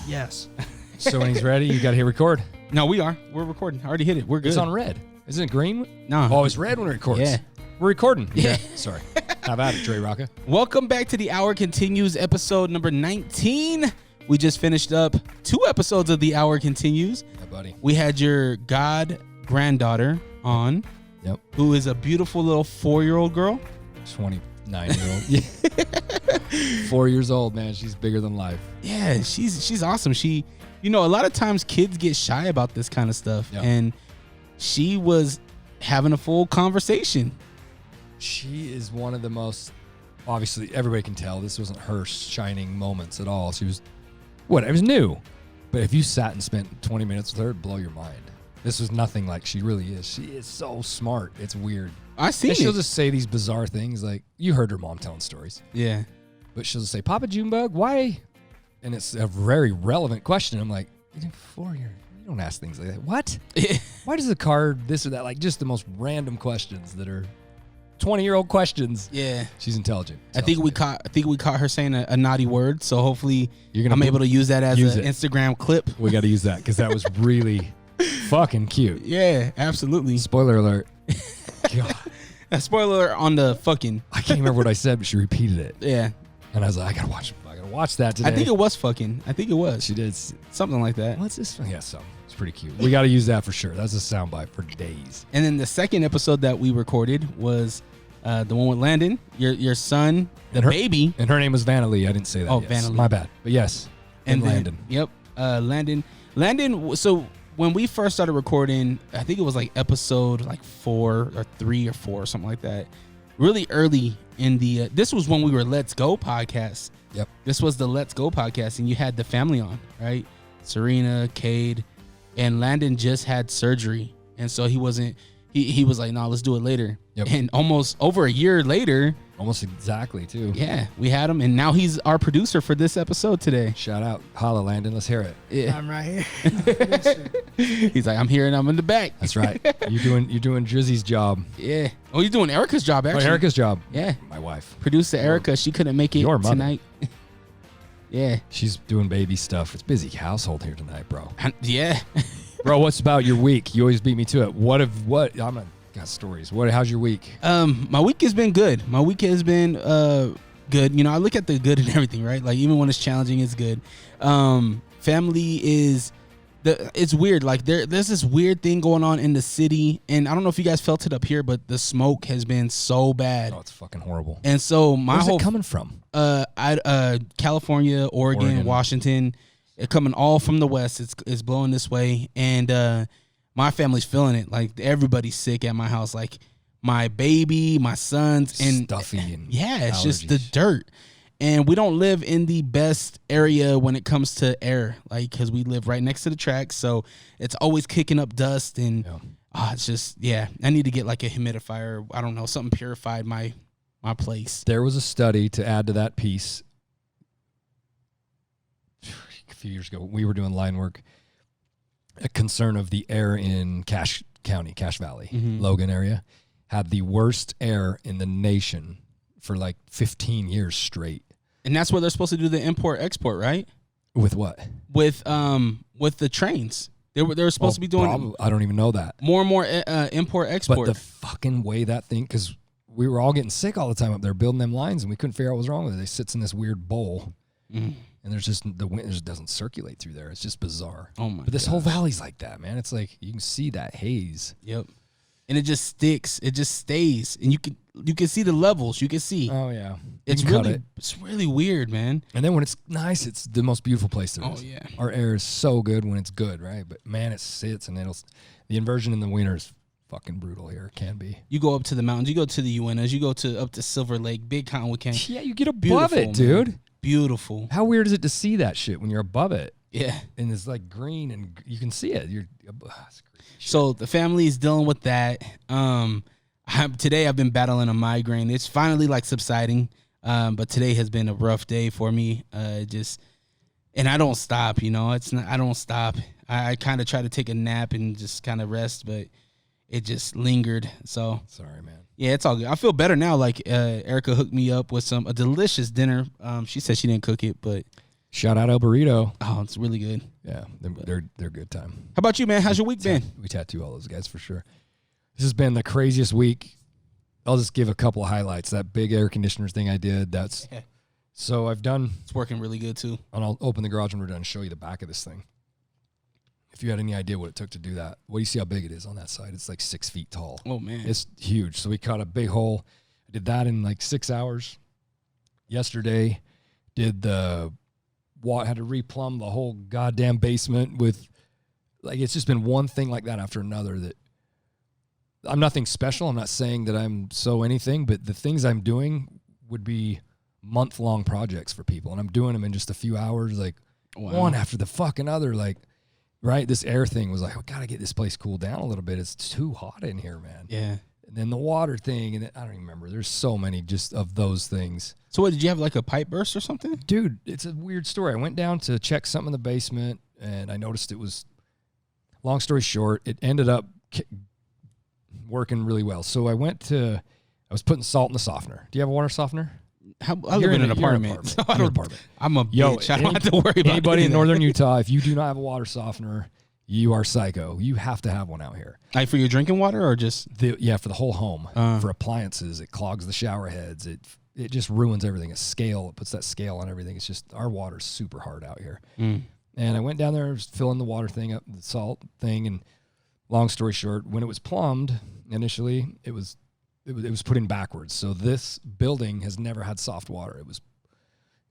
Yes. So when he's ready, you got to hit record. No, we're recording. I already hit it. We're good. It's on red. Isn't it green? No. Oh, it's red when it records. Yeah. We're recording. Yeah. Sorry. How about it, Dre Rocca? Welcome back to The Hour Continues, episode number 19. We just finished up 2 episodes of The Hour Continues. Yeah, buddy. We had your granddaughter on. Yep. Who is a beautiful little 4-year-old girl. 29-year-old. 4 years old, man. She's bigger than life. Yeah, she's awesome. She, a lot of times kids get shy about this kind of stuff. Yep. And she was having a full conversation. She is one of the most, obviously, everybody can tell this wasn't her shining moments at all. She was, it was new. But if you sat and spent 20 minutes with her, it'd blow your mind. This was nothing like she really is. She is so smart. It's weird. I see. She'll just say these bizarre things like, you heard her mom telling stories. Yeah. But she'll just say, Papa Junebug, why? And it's a very relevant question. I'm like, you're 4 years. You don't ask things like that. What? Why does the car this or that? Like just the most random questions that are 20-year-old questions. Yeah. She's intelligent. I think we caught her saying a naughty word. So hopefully I'm able to use that as an Instagram clip. We got to use that because that was really fucking cute. Yeah, absolutely. Spoiler alert. God. A spoiler alert on the fucking. I can't remember what I said, but she repeated it. Yeah. And I was like, I gotta watch that today. I think it was fucking. I think it was. She did something like that. What's this? Yeah, something. It's pretty cute. We got to use that for sure. That's a soundbite for days. And then the second episode that we recorded was the one with Landon, your son, baby. And her name was Vannalee. I didn't say that. Oh, yes. Vannalee. My bad. But yes. And Landon. Yep. Landon. So when we first started recording, I think it was like episode 4 or 3 or 4 or something like that. Really early in the, this was when we were Let's Go podcast. Yep. This was the Let's Go podcast, and you had the family on, right? Serena, Cade, and Landon just had surgery, and so he wasn't. He was like, "No, let's do it later." Yep. And almost over a year later, almost exactly too. Yeah, we had him, and now he's our producer for this episode today. Shout out, holla, Landon. Let's hear it. Yeah. I'm right here. He's like, I'm here and I'm in the back. That's right. You're doing Drizzy's job. Yeah. Oh, you're doing Erica's job, actually. Oh, Erica's job. Yeah. My wife. Producer Erica, she couldn't make it tonight. Yeah. She's doing baby stuff. It's a busy household here tonight, bro. Yeah. Bro, what's about your week? You always beat me to it. Got stories. How's your week? My week has been good. My week has been good. I look at the good and everything, right? Like even when it's challenging, it's good. Family is it's weird. Like there's this weird thing going on in the city, and I don't know if you guys felt it up here, but the smoke has been so bad. Oh, it's fucking horrible. And so where's it coming from? California, Oregon, Washington. It's coming all from the west. It's blowing this way, and my family's feeling it. Like everybody's sick at my house. Like my baby, my sons, and stuffy and it's allergies. just the dirt. And we don't live in the best area when it comes to air, like because we live right next to the tracks, so it's always kicking up dust, and it's just I need to get like a humidifier. I don't know, something purified my place. There was a study to add to that piece a few years ago. We were doing line work. A concern of the air in Cache County, Cache Valley, Logan area, had the worst air in the nation for like 15 years straight. And that's where they're supposed to do the import-export, right? With what? With the trains. They were supposed to be doing I don't even know that. More and more import-export. But the fucking way that thing, because we were all getting sick all the time up there building them lines, and we couldn't figure out what was wrong with it. It sits in this weird bowl. And there's just the wind just doesn't circulate through there. It's just bizarre. Oh my! But this whole valley's like that, man. It's like you can see that haze. Yep. And it just sticks. It just stays, and you can see the levels. You can see. Oh yeah. It's really weird, man. And then when it's nice, it's the most beautiful place there is. Oh yeah. Our air is so good when it's good, right? But man, it sits and the inversion in the winter is fucking brutal here. It can be. You go up to the mountains. You go to the Uintas. You go up to Silver Lake, Big Cottonwood Canyon. Yeah, you get above it, dude. Man. Beautiful. How weird is it to see that shit when you're above it? Yeah. And it's like green and you can see it. So the family is dealing with that. Today I've been battling a migraine. It's finally like subsiding. But today has been a rough day for me. And I don't stop, I don't stop. I kind of try to take a nap and just kind of rest, but it just lingered. So sorry, man. Yeah, it's all good. I feel better now. Like Erica hooked me up with a delicious dinner. She said she didn't cook it, but Shout out El Burrito. Oh, it's really good. Yeah, they're good time. How about you, man? How's your week been? We tattoo all those guys for sure. This has been the craziest week. I'll just give a couple of highlights. That big air conditioners thing I did. So I've done. It's working really good too. And I'll open the garage when we're done and show you the back of this thing. If you had any idea what it took to do that, well, you see how big it is on that side. It's like 6 feet tall. Oh man, it's huge. So we cut a big hole. I did that in like 6 hours. Yesterday, had to replumb the whole goddamn basement with, like, it's just been one thing like that after another that I'm nothing special. I'm not saying that I'm so anything, but the things I'm doing would be month-long projects for people, and I'm doing them in just a few hours, like one after the fucking other. Like, right, this air thing was like, I gotta get this place cooled down a little bit. It's too hot in here, man. Yeah. And then the water thing, and I don't even remember. There's so many just of those things. So what, did you have like a pipe burst or something? Dude, it's a weird story. I went down to check something in the basement, and I noticed it was, long story short, it ended up working really well. So I was putting salt in the softener. Do you have a water softener? I live in an apartment. So I'm a bitch. I don't have to worry about anybody in northern Utah. If you do not have a water softener, you are psycho. You have to have one out here. Like for your drinking water or just? For the whole home. For appliances, it clogs the shower heads. It just ruins everything. It puts that scale on everything. It's just, our water's super hard out here. And I went down there, filling the water thing up, the salt thing, and long story short, when it was plumbed initially, it was put in backwards. So this building has never had soft water. It was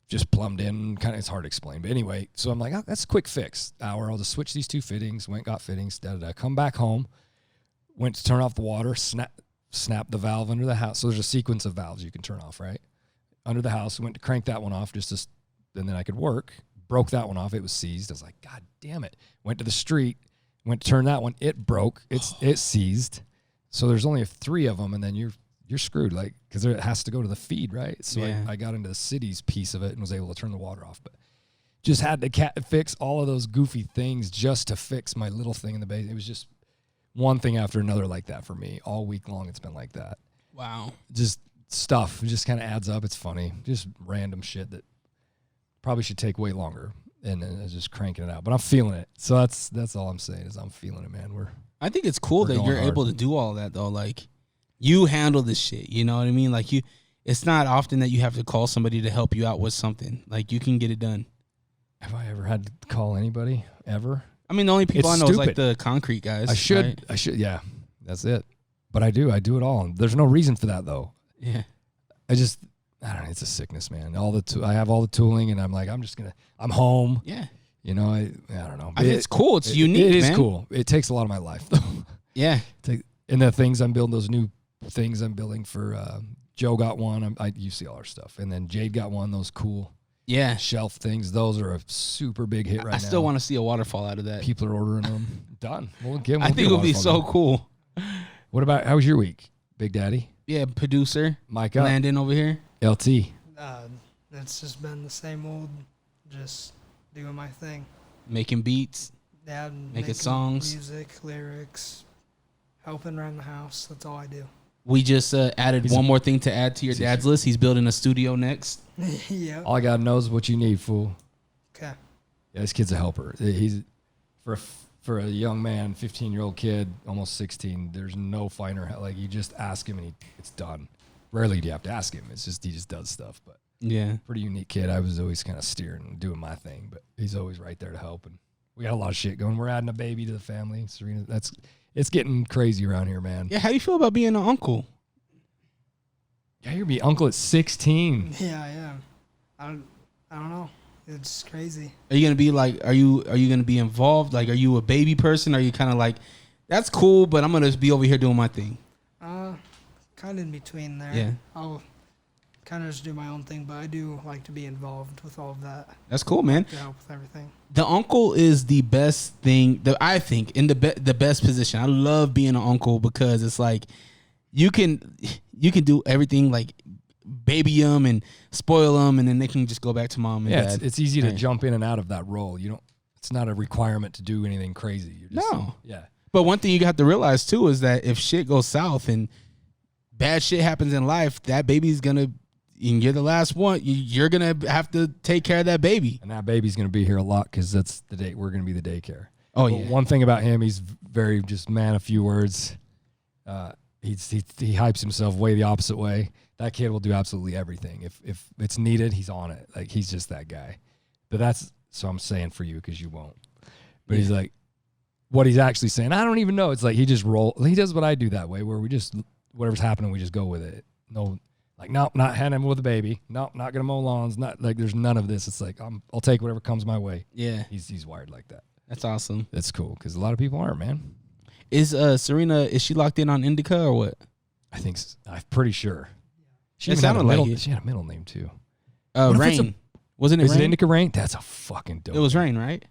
just plumbed in. Kind of, it's hard to explain. But anyway, so I'm like, oh, that's a quick fix. Hour, I'll just switch these two fittings. Went, got fittings. Come back home. Went to turn off the water. Snap the valve under the house. So there's a sequence of valves you can turn off, right? Under the house. Went to crank that one off and then I could work. Broke that one off. It was seized. I was like, God damn it. Went to the street. Went to turn that one. It broke. It's seized. So there's only 3 of them, and then you're screwed, like, because it has to go to the feed, right? So I got into the city's piece of it and was able to turn the water off, but just had to fix all of those goofy things just to fix my little thing in the basement. It was just one thing after another like that for me. All week long it's been like that. Wow. Just stuff. It just kind of adds up. It's funny. Just random shit that probably should take way longer, and then just cranking it out. But I'm feeling it. So that's all I'm saying is I'm feeling it, man. I think it's cool that you're able to do all that, though. Like, you handle this shit. You know what I mean? Like, it's not often that you have to call somebody to help you out with something. Like, you can get it done. Have I ever had to call anybody ever? I mean, the only people I know is like the concrete guys. I should. Yeah, that's it. But I do it all. And there's no reason for that, though. Yeah. I don't know. It's a sickness, man. I have all the tooling, and I'm like, I'm home. Yeah. You know, I don't know. It's cool. It's unique. It is man. cool. It takes a lot of my life, though. Yeah. And the things I'm building, those new things I'm building for Joe got one. You see all our stuff. And then Jade got one, those cool shelf things. Those are a super big hit right now. I still want to see a waterfall out of that. People are ordering them. Done. I think it would be so cool. What about, how was your week, Big Daddy? Yeah, producer. Mike Landon over here. LT. It's just been the same old, just doing my thing. Making beats. Yeah, making songs. Music, lyrics, helping around the house. That's all I do. We just added one more thing to add to your dad's list. He's building a studio next. Yeah. All I got to know is what you need, fool. Okay. Yeah, this kid's a helper. He's, for a young man, 15-year-old kid, almost 16, there's no finer. Like, you just ask him and it's done. Rarely do you have to ask him. It's just, he just does stuff. But yeah, pretty unique kid. I was always kind of steering and doing my thing, but he's always right there to help. And we got a lot of shit going. We're adding a baby to the family. Serena, it's getting crazy around here, man. Yeah, how do you feel about being an uncle? Yeah, you're be uncle at 16. Yeah, I am. I don't know. It's crazy. Are you gonna be like? Are you gonna be involved? Like, are you a baby person? Are you kind of like, that's cool, but I'm gonna be over here doing my thing? Kind of in between there. Yeah. I'll kind of just do my own thing, but I do like to be involved with all of that. That's cool, man. To help with everything. The uncle is the best thing that I think in the best position. I love being an uncle because it's like you can do everything, like baby them and spoil them, and then they can just go back to mom and dad. It's easy to jump in and out of that role. You don't. It's not a requirement to do anything crazy. You're just, no. Yeah. But one thing you have to realize too is that if shit goes south and bad shit happens in life, that baby's gonna and you're the last one. You're gonna have to take care of that baby. And that baby's going to be here a lot because that's the day we're going to be the daycare. Oh, But yeah. one thing about him, he's very just man of few words. He hypes himself way the opposite way. That kid will do absolutely everything. If it's needed, he's on it. Like, he's just that guy. But that's, so I'm saying for you because you won't. But he's like, what he's actually saying, I don't even know. It's like he does what I do that way, where we just, whatever's happening, we just go with it. No, like, nope, not handing him with a baby. Nope, not going to mow lawns. Not like, there's none of this. It's like, I'll take whatever comes my way. Yeah, He's wired like that. that's awesome. That's cool because a lot of people aren't, man. Is Serena, is she locked in on Indica or what? I'm pretty sure. She It even had a sounded like middle, it. She had a middle name too. What if it's Rain. Wasn't it Is Rain? it Indica Rain? That's a fucking dope. It was Rain, right?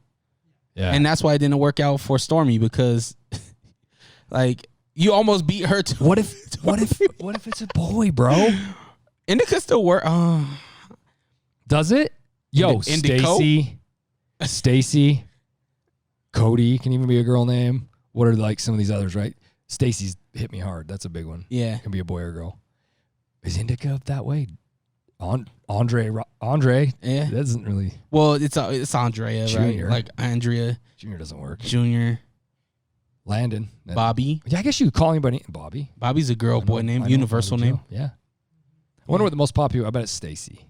Yeah. And that's why it didn't work out for Stormy because, like, you almost beat her to. what if it's a boy, bro? Indica still work. Does it? Yo, Indico? Stacy, Cody can even be a girl name. What are like some of these others, right? Stacy's hit me hard. That's a big one. Yeah. Can be a boy or girl. Is Indica that way? Andre, Yeah. that doesn't really. Well, it's Andrea, Junior. right? Like Andrea, Junior doesn't work. Junior, Landon. Bobby. Yeah, I guess you could call anybody Bobby. Bobby's a girl boy name, I know universal Bobby name. Joe. Yeah. I wonder what the most popular. I bet it's Stacy.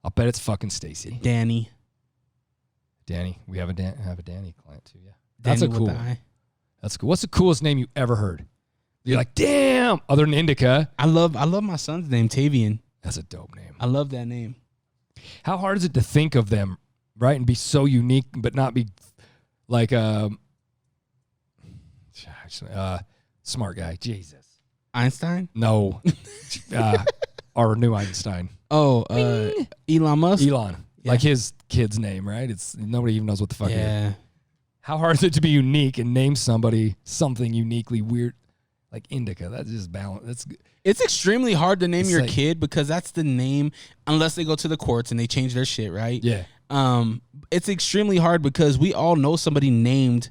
I'll bet it's fucking Stacy. Danny. Danny. We have a Danny client too. Yeah. Danny That's a with cool the one. I. That's cool. What's the coolest name you ever heard? You're like, damn. Other than Indica, I love my son's name, Tavian. that's a dope name. I love that name. How hard is it to think of them, right, and be so unique, but not be like smart guy? Jesus. Einstein? No. Our new Einstein. Oh, Elon Musk? Elon. Yeah. Like his kid's name, right? It's nobody even knows what the fuck it is. Yeah. How hard is it to be unique and name somebody something uniquely weird like Indica? That's just balance. That's It's extremely hard to name It's your like- kid because that's the name, unless they go to the courts and they change their shit, right? yeah. It's extremely hard because we all know somebody named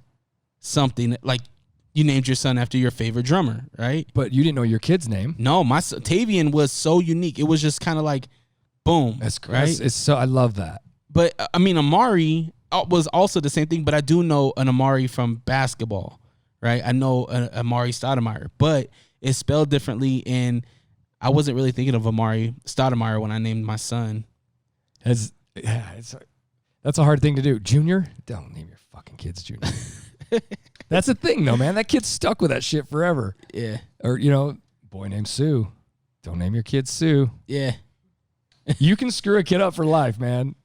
something, like you named your son after your favorite drummer, right? But you didn't know your kid's name. No, my son, Tavian was so unique. It was just kind of like, boom, That's right? It's so I love that. But I mean, Amari was also the same thing, but I do know an Amari from basketball, right? I know Amari Stoudemire, but it's spelled differently, and I wasn't really thinking of Amari Stoudemire when I named my son. That's a hard thing to do. Junior? Don't name your fucking kids Junior. That's the thing, though, man. That kid's stuck with that shit forever. Yeah, Or, boy named Sue. Don't name your kid Sue. yeah, You can screw a kid up for life, man.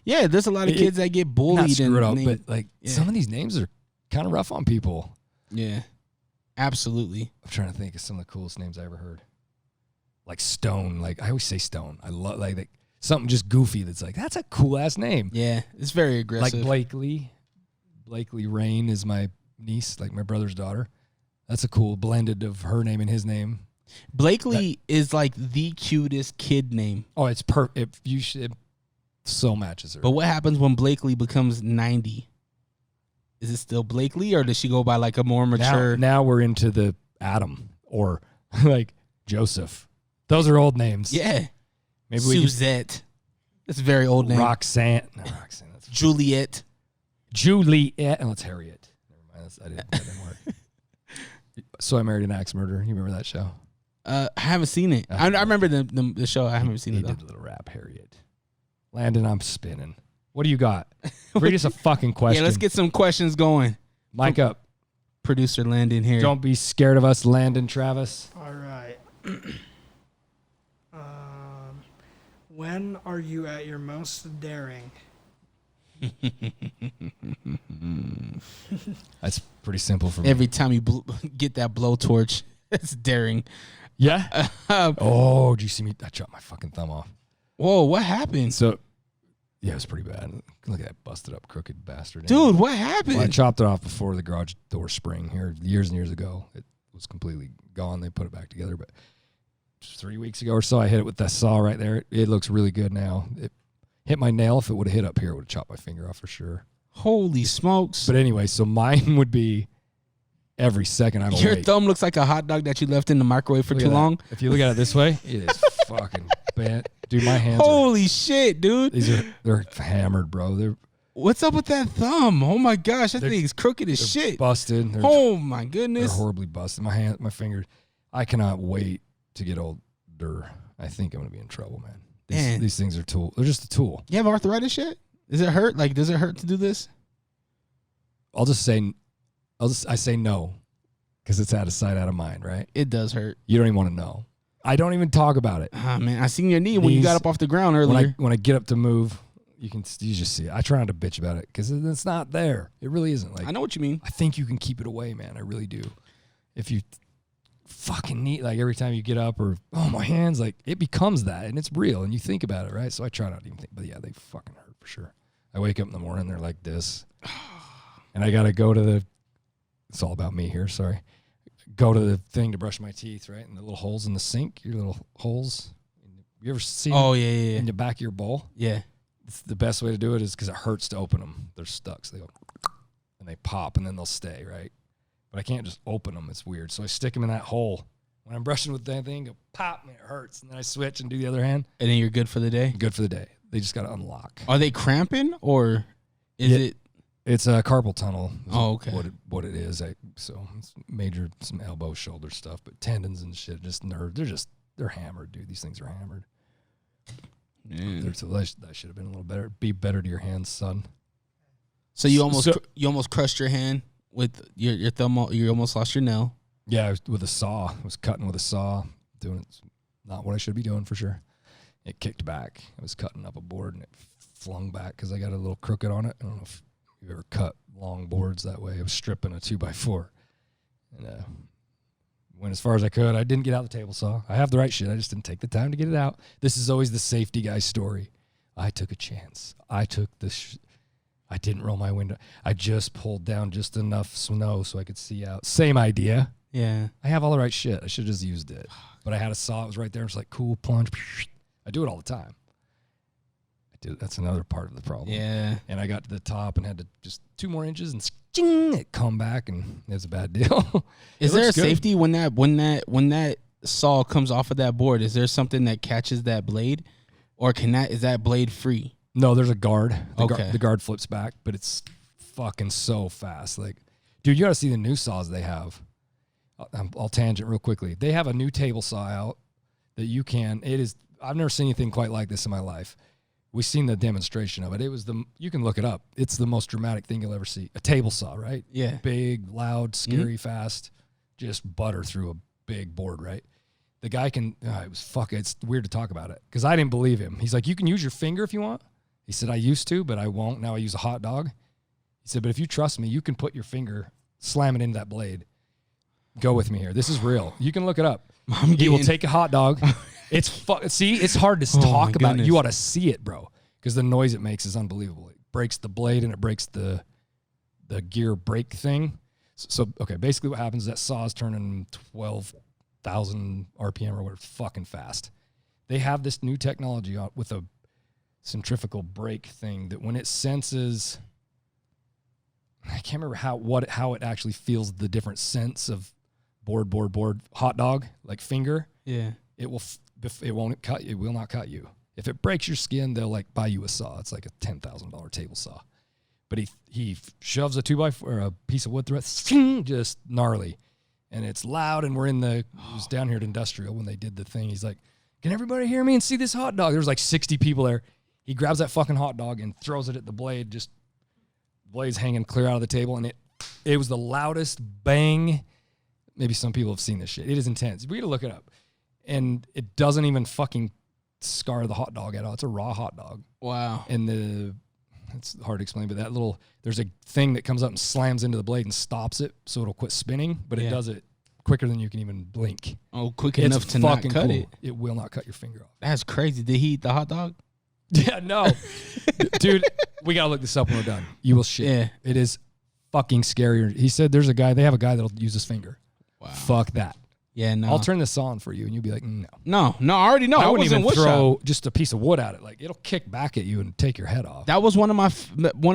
yeah. There's a lot of kids that get bullied Not screw it and up, named- but like yeah. some of these names are kind of rough on people. yeah, absolutely. I'm trying to think of some of the coolest names I ever heard. Like Stone. Like I always say Stone. I love like something just goofy that's like, that's a cool ass name. Yeah, it's very Like aggressive. Blakely. Blakely Rain is my niece, like my brother's daughter. That's a cool blended of her name and his name. Blakely is like the cutest kid name. Oh, it's it so matches her. But what happens when Blakely becomes 90? Is it still Blakely, or does she go by like a more mature? now we're into the Adam or like Joseph. Those are old names. Yeah, Maybe we could Suzette. That's a very old name. Roxanne. No, Roxanne. That's Juliet. Juliet. Oh, it's Harriet. Never mind. That didn't work. So I Married an Axe Murderer. You remember that show? I haven't seen it. I remember the show. I haven't seen He it though. did a little rap, Harriet. Landon, I'm spinning. What do you got? Read us a fucking question. Yeah, let's get some questions going. Mic up. Producer Landon here. Don't be scared of us, Landon Travis. All right. When are you at your most daring? That's pretty simple for me. Every time you get that blowtorch, it's daring. Yeah? Oh, did you see me? I chopped my fucking thumb off. Whoa, what happened? So, yeah, it was pretty bad. Look at that busted up, crooked bastard. Dude, what happened? Well, I chopped it off before the garage door spring here years and years ago. It was completely gone. They put it back together. But 3 weeks ago or so, I hit it with that saw right there. It looks really good now. It hit my nail. If it would have hit up here, it would have chopped my finger off for sure. Holy smokes. But anyway, so mine would be every second I'm Your awake. thumb looks like a hot dog that you left in the microwave for Look too at that. long. If you look at it this way, it is fucking bent. Dude, my hands Holy shit, dude. they're hammered, bro. What's up with that thumb? Oh my gosh, that thing's crooked as shit. Busted. Oh my They're goodness. horribly busted. My fingers. I cannot wait to get older. I think I'm gonna be in trouble, man. These things are tool. They're just a tool. You have arthritis yet? Does it hurt? Like, does it hurt to do this? I say no, because it's out of sight, out of mind, right? It does hurt. You don't even want to know. I don't even talk about it. Ah, man, I seen your knee when you got up off the ground earlier. When I get up to move, you just see it. I try not to bitch about it because it's not there. It really isn't. Like, I know what you mean. I think you can keep it away, man. I really do. If you fucking need, like, every time you get up or, oh, my hands, like, it becomes that, and it's real, and you think about it, right? So I try not to even think, but yeah, they fucking hurt for sure. I wake up in the morning, they're like this, and I got to go to it's all about me here, sorry. Go to the thing to brush my teeth, right? And the little holes in the sink, your little holes. You ever seen in the back of your bowl? Yeah. It's the best way to do it is because it hurts to open them. They're stuck, so they go, and they pop, and then they'll stay, right? But I can't just open them. It's weird. So I stick them in that hole. When I'm brushing with that thing, go pop, and it hurts. And then I switch and do the other hand. And then you're good for the day? Good for the day. They just got to unlock. Are they cramping, or is it? It's a carpal tunnel. Oh, okay. What it is. So it's major, some elbow, shoulder stuff, but tendons and shit, just nerve. They're hammered, dude. These things are hammered. That should have been a little better. Be better to your hands, son. So you almost crushed your hand with your thumb. You almost lost your nail. Yeah, I was with a saw. I was cutting with a saw, doing it. Not what I should be doing for sure. It kicked back. I was cutting up a board and it flung back because I got a little crooked on it. I don't know if you've ever cut long boards that way. I was stripping a 2x4 and went as far as I could. I didn't get out the table saw. I have the right shit. I just didn't take the time to get it out. This is always the safety guy story. I took a chance. I took this. I didn't roll my window. I just pulled down just enough snow so I could see out. Same idea. Yeah. I have all the right shit. I should have just used it. But I had a saw. It was right there. It's like, cool, plunge. I do it all the time. That's another part of the problem. Yeah. And I got to the top and had to just 2 more inches and it come back, and it's a bad deal. Is there a safety when that saw comes off of that board? Is there something that catches that blade, or is that blade free? No, there's a guard. Okay. The guard flips back, but it's fucking so fast. Like, dude, you got to see the new saws they have. I'll tangent real quickly. They have a new table saw out that you can. I've never seen anything quite like this in my life. We've seen the demonstration of it. You can look it up. It's the most dramatic thing you'll ever see. A table saw, right? Yeah. Big, loud, scary, fast. Just butter through a big board, right? The guy can, it's weird to talk about it because I didn't believe him. He's like, you can use your finger if you want. He said, I used to, but I won't. Now I use a hot dog. He said, but if you trust me, you can put your finger, slam it into that blade. Go with me here. This is real. You can look it up. He will take a hot dog. See, it's hard to talk about. You ought to see it, bro, because the noise it makes is unbelievable. It breaks the blade and it breaks the gear brake thing. So okay, basically what happens is that saw is turning 12,000 RPM or whatever, fucking fast. They have this new technology with a centrifugal brake thing that when it senses, I can't remember how it actually feels the different scents of board, hot dog, like finger. Yeah. It won't cut you. It will not cut you. If it breaks your skin, they'll like buy you a saw. It's like a $10,000 table saw. But he shoves a 2x4 or a piece of wood through it, just gnarly. And it's loud, and it was down here at Industrial when they did the thing. He's like, can everybody hear me and see this hot dog? There's like 60 people there. He grabs that fucking hot dog and throws it at the blade, just blade's hanging clear out of the table, and it was the loudest bang. Maybe some people have seen this shit. It is intense. We got to look it up. And it doesn't even fucking scar the hot dog at all. It's a raw hot dog. Wow. And it's hard to explain, but there's a thing that comes up and slams into the blade and stops it so it'll quit spinning, but it does it quicker than you can even blink. Oh, quick enough to not cut it. It will not cut your finger off. That's crazy. Did he eat the hot dog? Yeah, no. Dude, we got to look this up when we're done. You will shit. Yeah. It is fucking scarier. He said they have a guy that'll use his finger. Wow. Fuck that. Yeah, no. I'll turn this on for you, and you'll be like, no. No, I already know. I wouldn't even throw just a piece of wood at it. Like, it'll kick back at you and take your head off. That was one of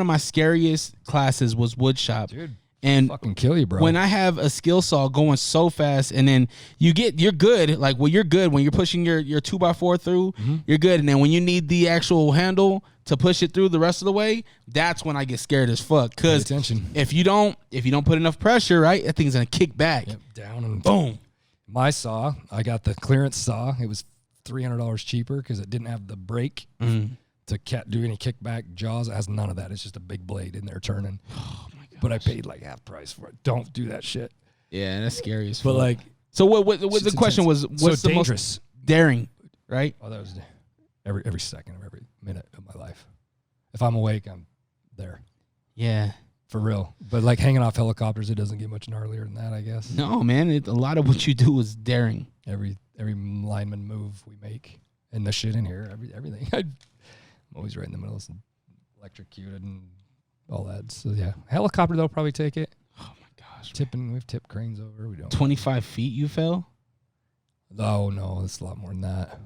my scariest classes was wood shop. Dude. And fucking kill you, bro. when I have a skill saw going so fast, and then you're good. Like, well, you're good when you're pushing your 2x4 through. You're good, and then when you need the actual handle to push it through the rest of the way, that's when I get scared as fuck. Because if you don't put enough pressure, right, that thing's gonna kick back. Yep, down and boom. My saw, I got the clearance saw. It was $300 cheaper because it didn't have the brake to do any kickback jaws. It has none of that. It's just a big blade in there turning. Oh my god! But I paid like half price for it. Don't do that shit. Yeah, that's scary as fuck. But like, so what the question was? What's the dangerous? most daring? Right? Oh, that was every second of every minute of my life. If I'm awake, I'm there. Yeah. For real. But like hanging off helicopters, it doesn't get much gnarlier than that, I guess. No, man. A lot of what you do is daring. Every lineman move we make, and the shit in here, everything. I'm always right in the middle of some electrocuted and all that. So yeah, helicopter they'll probably take it. Oh my gosh. We've tipped cranes over. We don't. 25 feet you fell? Oh no, it's a lot more than that.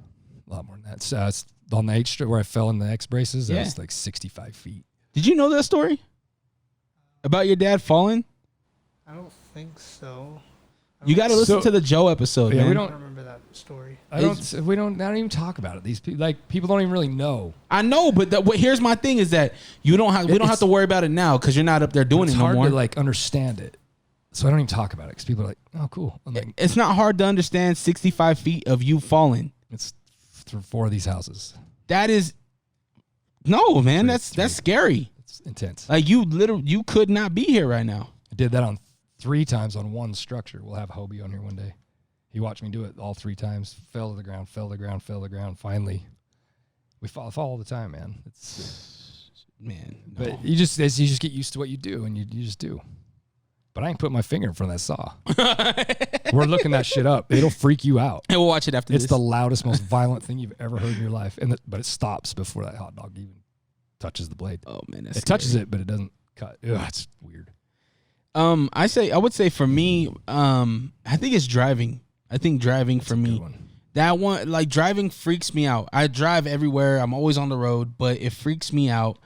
A lot more than that. So it's on the H strip where I fell in the X braces. That was like 65 feet. Did you know that story about your dad falling? I don't think so. You got to listen to the Joe episode. Yeah, man. I don't remember that story. I don't even talk about it. These people don't even really know. I know, but here's my thing: is that we don't have to worry about it now because you're not up there doing it no more. It's hard to like understand it, so I don't even talk about it because people are like, "Oh, cool." I'm like, it's not hard to understand 65 feet of you falling. It's through 4 of these houses. That is no, man. That's scary. It's intense. Like you could not be here right now. I did that on 3 times on one structure. We'll have Hobie on here one day. He watched me do it all 3 times. Fell to the ground, fell to the ground, fell to the ground. Finally, we fall all the time, man. It's man. No. But you just get used to what you do, and you just do. But I ain't put my finger in front of that saw. We're looking that shit up. It'll freak you out. And we'll watch it after this. It's the loudest, most violent thing you've ever heard in your life. But it stops before that hot dog even touches the blade. Oh man, it touches it, but it doesn't cut. Ugh, it's weird. I would say for me, I think it's driving. I think driving for me, that one, like driving freaks me out. I drive everywhere. I'm always on the road, but it freaks me out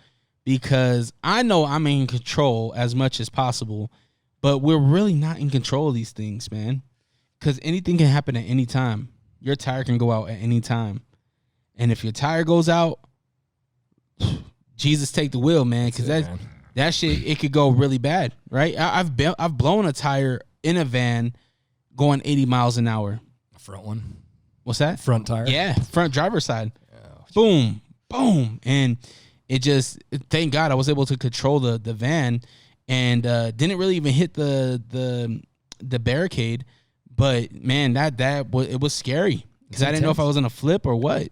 because I know I'm in control as much as possible, but we're really not in control of these things, man. Because anything can happen at any time. Your tire can go out at any time. And if your tire goes out, Jesus take the wheel, man. Because that shit, it could go really bad, right? I've blown a tire in a van going 80 miles an hour. Front one. What's that? Front tire. Yeah, front driver's side. Oh, boom, boom. And it just, thank God I was able to control the van and didn't really even hit the barricade. But man, it was scary because I didn't know if I was gonna flip or what.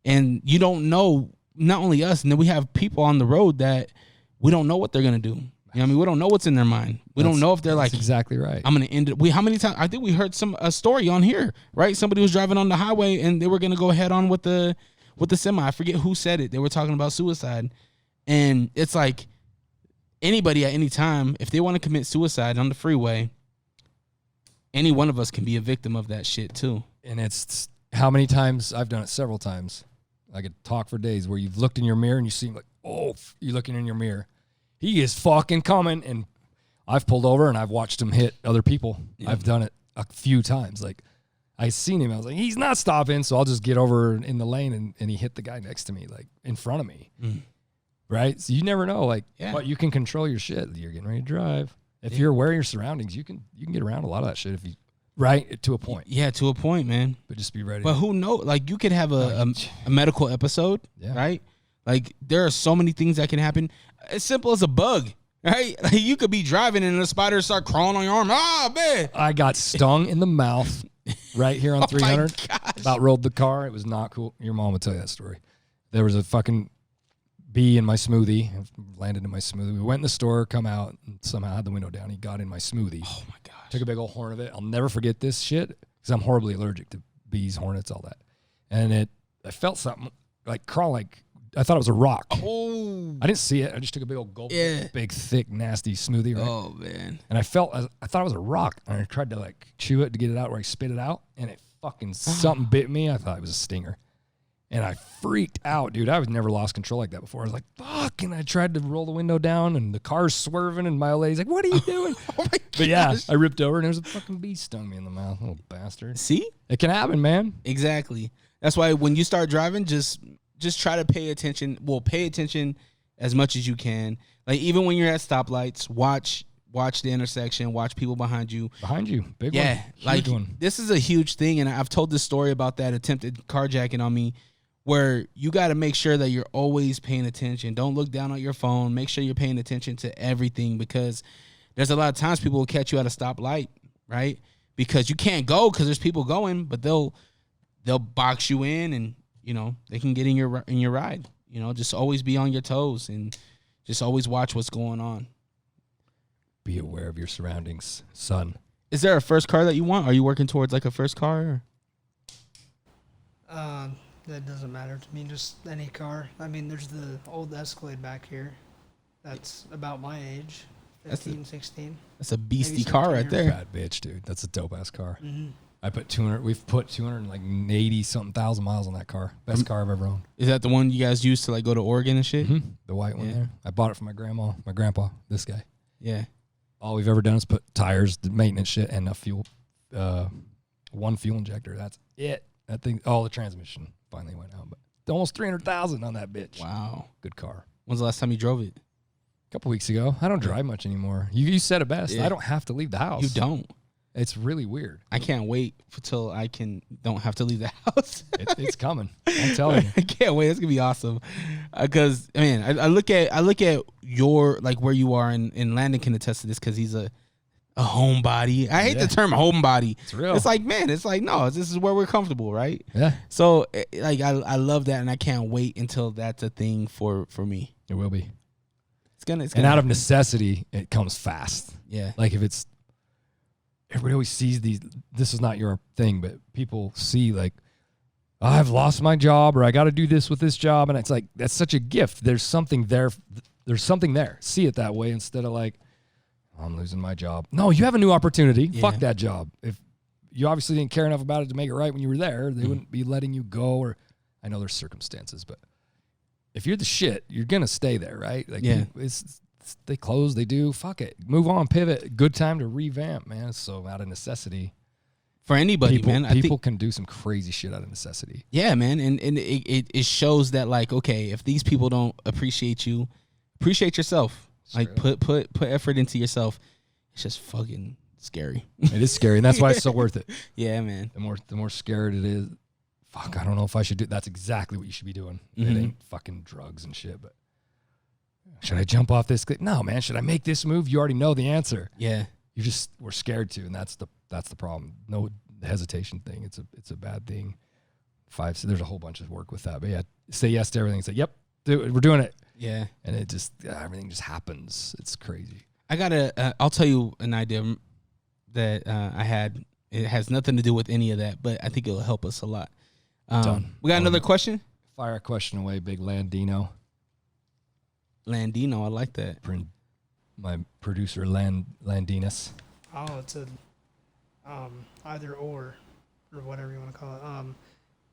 And you don't know, not only us, and then we have people on the road that we don't know what they're gonna do. You know what I mean? We don't know what's in their mind. We don't know if they're like, exactly right. I'm gonna end it. How many times? I think we heard a story on here, right? Somebody was driving on the highway and they were gonna go head on with the semi. I forget who said it. They were talking about suicide, and it's like anybody at any time, if they want to commit suicide on the freeway, any one of us can be a victim of that shit too. And it's how many times I've done it. Several times. I could talk for days where you've looked in your mirror and you see like, oh, you're looking in your mirror. He is fucking coming. And I've pulled over and I've watched him hit other people. Yeah. I've done it a few times. Like I seen him. I was like, he's not stopping. So I'll just get over in the lane and he hit the guy next to me, like in front of me. Mm. Right. So you never know, like, but you can control your shit. You're getting ready to drive. If you're aware of your surroundings, you can get around a lot of that shit if you to a point. Yeah, to a point, man. But just be ready. But who knows? Like you could have a medical episode, right? Like there are so many things that can happen. As simple as a bug, right? Like you could be driving and a spider start crawling on your arm. Ah, man! I got stung in the mouth right here on 300. About rolled the car. It was not cool. Your mom will tell you that story. There was a fucking bee in my smoothie. Landed in my smoothie. We went in the store, come out, and somehow had the window down. He got in my smoothie. Oh my gosh! Took a big old horn of it. I'll never forget this shit because I'm horribly allergic to bees, hornets, all that. And I felt something like crawl, like I thought it was a rock. Oh! I didn't see it. I just took a big old gulp, big, thick, nasty smoothie. Right? Oh man! And I thought it was a rock, and I tried to like chew it to get it out, where I spit it out, and it fucking something bit me. I thought it was a stinger. And I freaked out, dude. I've never lost control like that before. I was like, fuck. And I tried to roll the window down and the car's swerving and my old lady's like, what are you doing? Oh my But yeah, I ripped over and there was a fucking bee stung me in the mouth. Little bastard. See? It can happen, man. Exactly. That's why when you start driving, just try to pay attention. Well, pay attention as much as you can. Like even when you're at stoplights, watch the intersection, watch people behind you. Behind you. Big one. Yeah. Huge Like one. this is a huge thing. And I've told this story about that attempted carjacking on me, where you got to make sure that you're always paying attention. Don't look down at your phone. Make sure you're paying attention to everything, because there's a lot of times people will catch you at a stoplight, right? Because you can't go because there's people going, but they'll box you in, and they can get in your ride. Just always be on your toes and just always watch what's going on. Be aware of your surroundings, son. Is there a first car that you want? Are you working towards like a first car? That doesn't matter to me. Just any car. I mean, there's the old Escalade back here. That's about my age, 15, 16. That's a beastie Maybe car right 17 there. Bad bitch, dude. That's a dope ass car. Mm-hmm. We've put 280 something thousand miles on that car. Best car I've ever owned. Is that the one you guys used to like go to Oregon and shit? Mm-hmm. The white one Yeah. there. I bought it for my grandpa, this guy. Yeah. All we've ever done is put tires, the maintenance shit, and a fuel, one fuel injector. That's it. That thing, all the transmission finally went out, but almost 300,000 on that bitch. Wow. Good car. When's the last time you drove it? A couple weeks ago. I don't drive much anymore. You said it best. Yeah. I don't have to leave the house. You don't. It's really weird. I can't wait until don't have to leave the house. It's coming. I'm telling you. I can't wait. It's gonna be awesome. Because I look at your like where you are, and Landon can attest to this because he's a homebody. I hate the term homebody. It's real. It's like, man, it's like, no, this is where we're comfortable, right? Yeah. So like I love that, and I can't wait until that's a thing for me. It will be. It's gonna And out of happen. necessity, it comes fast. Yeah. Like if it's, everybody always sees these, this is not your thing, but people see like, oh, I've lost my job, or I got to do this with this job. And it's like, that's such a gift. There's something there. There's something there. See it that way instead of like, oh, I'm losing my job. No, you have a new opportunity. Yeah. Fuck that job. If you obviously didn't care enough about it to make it right when you were there, they wouldn't be letting you go. Or I know there's circumstances, but if you're the shit, you're going to stay there, right? Like, Yeah. They close, they do. Fuck it. Move on, pivot. Good time to revamp, man. So out of necessity. For anybody, People, man. I people think, can do some crazy shit out of necessity. yeah, man. And it shows that, like, okay, if these people don't appreciate you, appreciate yourself. Like, Straight put effort into yourself. It's just fucking scary. It is scary, and that's why it's so worth it. Yeah, man. The more scared it is, fuck, I don't know if I should do. That's exactly what you should be doing. Mhm. It ain't fucking drugs and shit, but should I jump off this cliff? No, man. Should I make this move? You already know the answer. Yeah. We're scared to, and that's the problem. No hesitation thing. It's a bad thing. So there's a whole bunch of work with that. But yeah, say yes to everything. Say, yep, we're doing it. Yeah. And it just, everything just happens. It's crazy. I got I'll tell you an idea that I had. It has nothing to do with any of that, but I think it'll help us a lot. Done. We got another question? Fire a question away, big Landino. Landino, I like that. My producer, Landinus. Oh, it's a either or whatever you want to call it.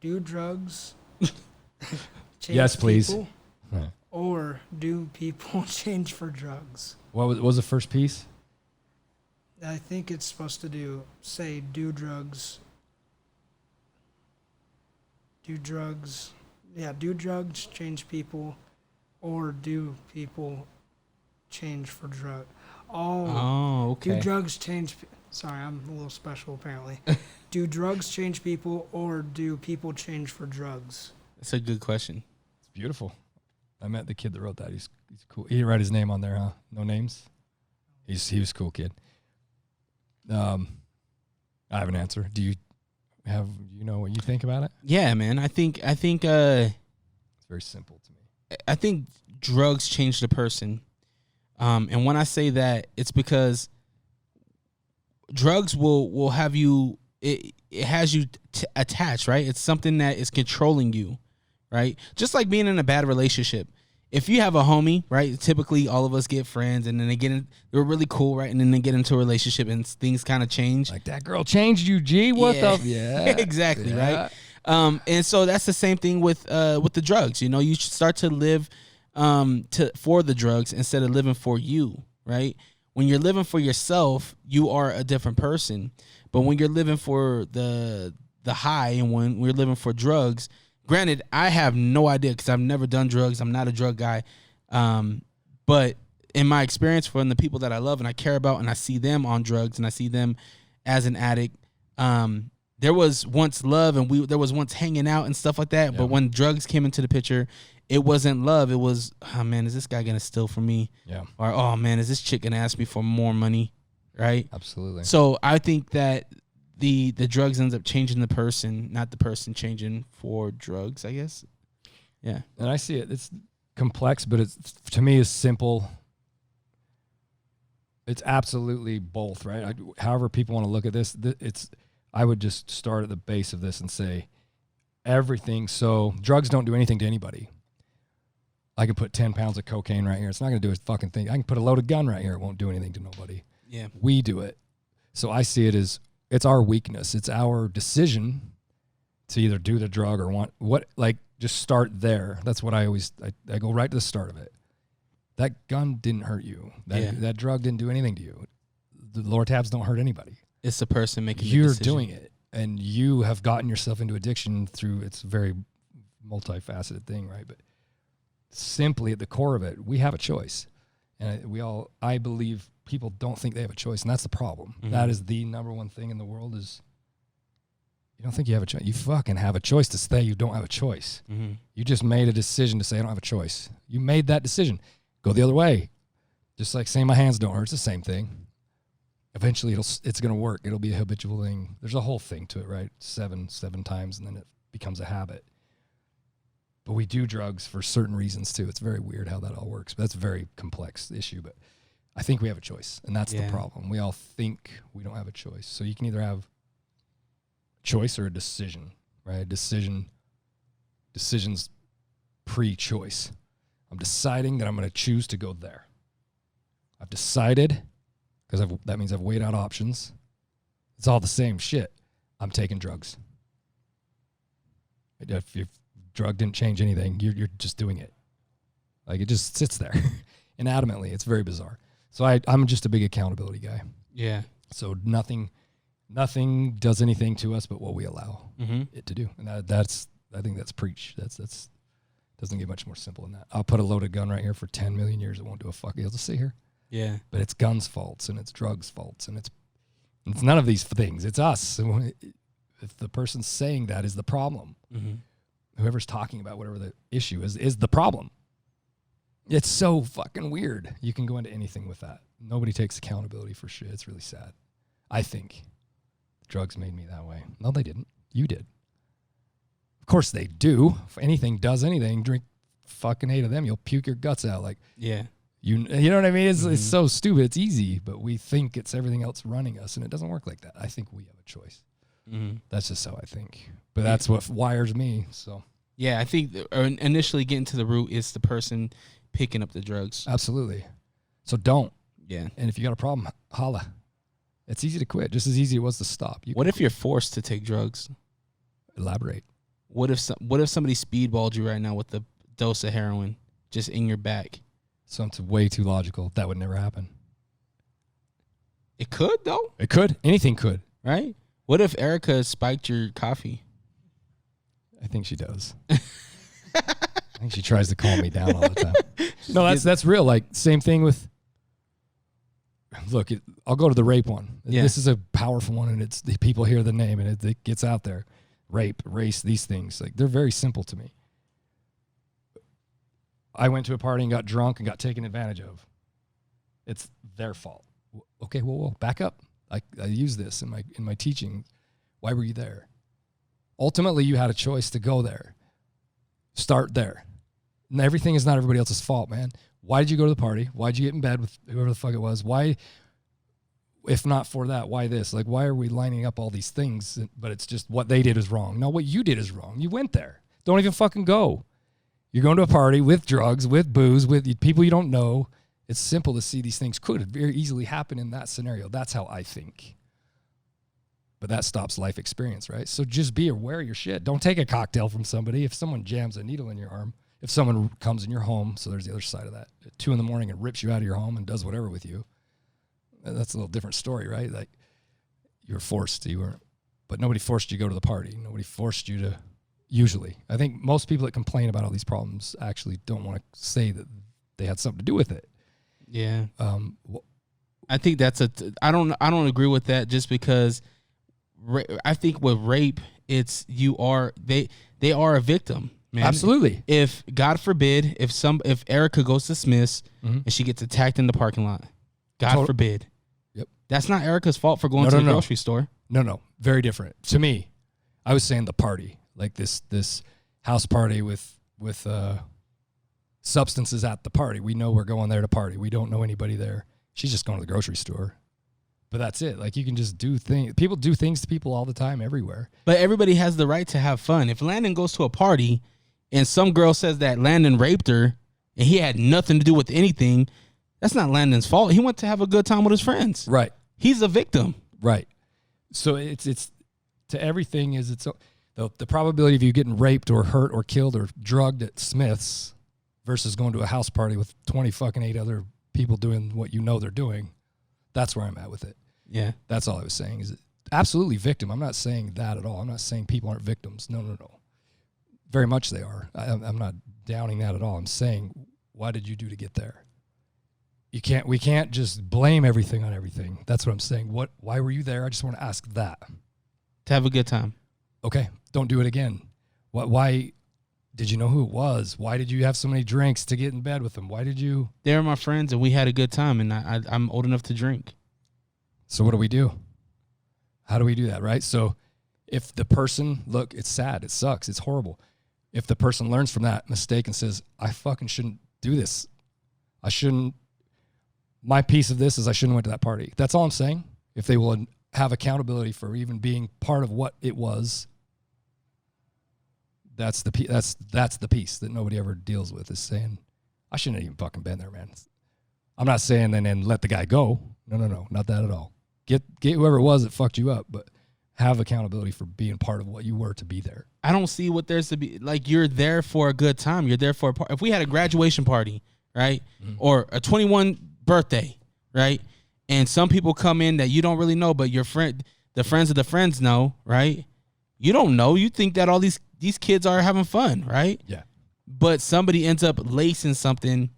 Do drugs change Yes, please. people, Huh. or do people change for drugs? What was the first piece? I think it's supposed to say do drugs. Do drugs change people, or do people change for drug? Oh, okay. Do drugs change? Sorry, I'm a little special apparently. Do drugs change people, or do people change for drugs? That's a good question. It's beautiful. I met the kid that wrote that. He's cool. He didn't write his name on there, huh? No names? He was a cool kid. I have an answer. Do you know what you think about it? Yeah, man. I think It's very simple to me. I think drugs change the person. And when I say that, it's because drugs will have you, it has you attached, right? It's something that is controlling you, right? Just like being in a bad relationship. If you have a homie, right? Typically all of us get friends, and then they're really cool, right? And then they get into a relationship and things kind of change. Like, that girl changed you, G. What Yeah. the? Yeah. Exactly, Yeah. right? And so that's the same thing with the drugs. You should start to live for the drugs instead of living for you, right? When you're living for yourself, you are a different person. But when you're living for the high, and when we're living for drugs, granted, I have no idea because I've never done drugs. I'm not a drug guy. But in my experience from the people that I love and I care about, and I see them on drugs and I see them as an addict, there was once love and there was once hanging out and stuff like that. Yeah. But when drugs came into the picture, it wasn't love. It was, oh man, is this guy going to steal from me? Yeah. Or, oh man, is this chick going to ask me for more money? Right? Absolutely. So I think that the drugs ends up changing the person, not the person changing for drugs, I guess. Yeah. And I see it. It's complex, but it's, to me, is simple. It's absolutely both, right? However people want to look at this, I would just start at the base of this and say everything. So drugs don't do anything to anybody. I can put 10 pounds of cocaine right here. It's not going to do a fucking thing. I can put a loaded gun right here. It won't do anything to nobody. Yeah. We do it. So I see it as it's our weakness. It's our decision to either do the drug or just start there. That's what I go right to the start of it. That gun didn't hurt you. That drug didn't do anything to you. The lower tabs don't hurt anybody. It's the person making the decision. decision. You're doing it, and you have gotten yourself into addiction through it's a very multifaceted thing, right? But simply at the core of it, we have a choice. And I believe people don't think they have a choice, and that's the problem. Mm-hmm. That is the number one thing in the world is you don't think you have a choice. You fucking have a choice to say you don't have a choice. Mm-hmm. You just made a decision to say I don't have a choice. You made that decision. Go the other way. Just like saying my hands don't hurt. It's the same thing. Eventually it's going to work. It'll be a habitual thing. There's a whole thing to it, right? Seven times, and then it becomes a habit. But we do drugs for certain reasons too. It's very weird how that all works. But that's a very complex issue. But I think we have a choice, and that's the problem. We all think we don't have a choice. So you can either have a choice or a decision, right? Decision's pre-choice. I'm deciding that I'm going to choose to go there. I've decided, because that means I've weighed out options. It's all the same shit. I'm taking drugs. If your drug didn't change anything, you're just doing it. Like it just sits there inadimmately. It's very bizarre. So I'm just a big accountability guy. Yeah. So nothing does anything to us but what we allow it to do. And I think that's preach. That's doesn't get much more simple than that. I'll put a loaded gun right here for 10 million years. It won't do a fuck. You'll just sit here. Yeah. But it's guns' faults and it's drugs' faults and it's none of these things. It's us. If the person saying that is the problem, whoever's talking about whatever the issue is the problem. It's so fucking weird. You can go into anything with that. Nobody takes accountability for shit. It's really sad. I think drugs made me that way. No, they didn't. You did. Of course they do. If anything does anything, drink fucking 8 of them, you'll puke your guts out. Like, yeah. You know what I mean? It's so stupid. It's easy, but we think it's everything else running us, and it doesn't work like that. I think we have a choice. That's just how I think. But that's what wires me. So yeah, I think initially getting to the root is the person picking up the drugs. Absolutely. So don't. Yeah. And if you got a problem, holla. It's easy to quit, just as easy it was to stop. What if you're forced to take drugs? Elaborate. What if somebody speedballed you right now with a dose of heroin just in your back? Something way too logical. That would never happen. It could, though. It could. Anything could. Right? What if Erica spiked your coffee? I think she does. I think she tries to calm me down all the time. No, that's real. Like, same thing with... Look, I'll go to the rape one. Yeah. This is a powerful one, and it's the people hear the name, and it gets out there. Rape, race, these things. Like, they're very simple to me. I went to a party and got drunk and got taken advantage of. It's their fault. Okay, whoa, back up. I use this in my teaching. Why were you there? Ultimately, you had a choice to go there. Start there. And everything is not everybody else's fault, man. Why did you go to the party? Why did you get in bed with whoever the fuck it was? Why, if not for that, why this? Like, why are we lining up all these things? But it's just what they did is wrong. No, what you did is wrong. You went there. Don't even fucking go. You're going to a party with drugs, with booze, with people you don't know. It's simple to see these things could very easily happen in that scenario. That's how I think. but that stops life experience, right? So just be aware of your shit. Don't take a cocktail from somebody. If someone jams a needle in your arm, if someone comes in your home, so there's the other side of that, at 2 a.m. and rips you out of your home and does whatever with you, that's a little different story, right? Like you were forced to, you weren't, but nobody forced you to go to the party. Nobody forced you to, usually. I think most people that complain about all these problems actually don't want to say that they had something to do with it. Yeah. I think that's I don't agree with that, just because I think with rape, they are a victim, man. Absolutely. If God forbid, if Erica goes to Smith's and she gets attacked in the parking lot, God forbid. Yep. That's not Erica's fault for going to the grocery store. No. Very different. To me, I was saying the party, like this house party with substances at the party. We know we're going there to party. We don't know anybody there. She's just going to the grocery store. But that's it. Like, you can just do things. People do things to people all the time everywhere. But everybody has the right to have fun. If Landon goes to a party and some girl says that Landon raped her and he had nothing to do with anything, that's not Landon's fault. He went to have a good time with his friends. Right. He's a victim. Right. So it's to everything is the probability of you getting raped or hurt or killed or drugged at Smith's versus going to a house party with 8 other people doing what you know they're doing. That's where I'm at with it. Yeah. That's all I was saying, is absolutely victim. I'm not saying that at all. I'm not saying people aren't victims. No. Very much they are. I'm not downing that at all. I'm saying, why did you do to get there? We can't just blame everything on everything. That's what I'm saying. Why were you there? I just want to ask that. To have a good time. Okay. Don't do it again. Why did you know who it was? Why did you have so many drinks to get in bed with them? Why did you? They were my friends and we had a good time, and I'm old enough to drink. So what do we do? How do we do that, right? So if the person, look, it's sad, it sucks, it's horrible. If the person learns from that mistake and says, I fucking shouldn't do this. My piece of this is I shouldn't have went to that party. That's all I'm saying. If they will have accountability for even being part of what it was, that's the piece that nobody ever deals with, is saying, I shouldn't have even fucking been there, man. I'm not saying then let the guy go. No, not that at all. Get whoever it was that fucked you up, but have accountability for being part of what you were to be there. I don't see what there's to be. Like, you're there for a good time. You're there for a party. If we had a graduation party, right, or a 21 birthday, right, and some people come in that you don't really know, but your friend, the friends of the friends know, right? You don't know. You think that all these kids are having fun, right? Yeah. But somebody ends up lacing something,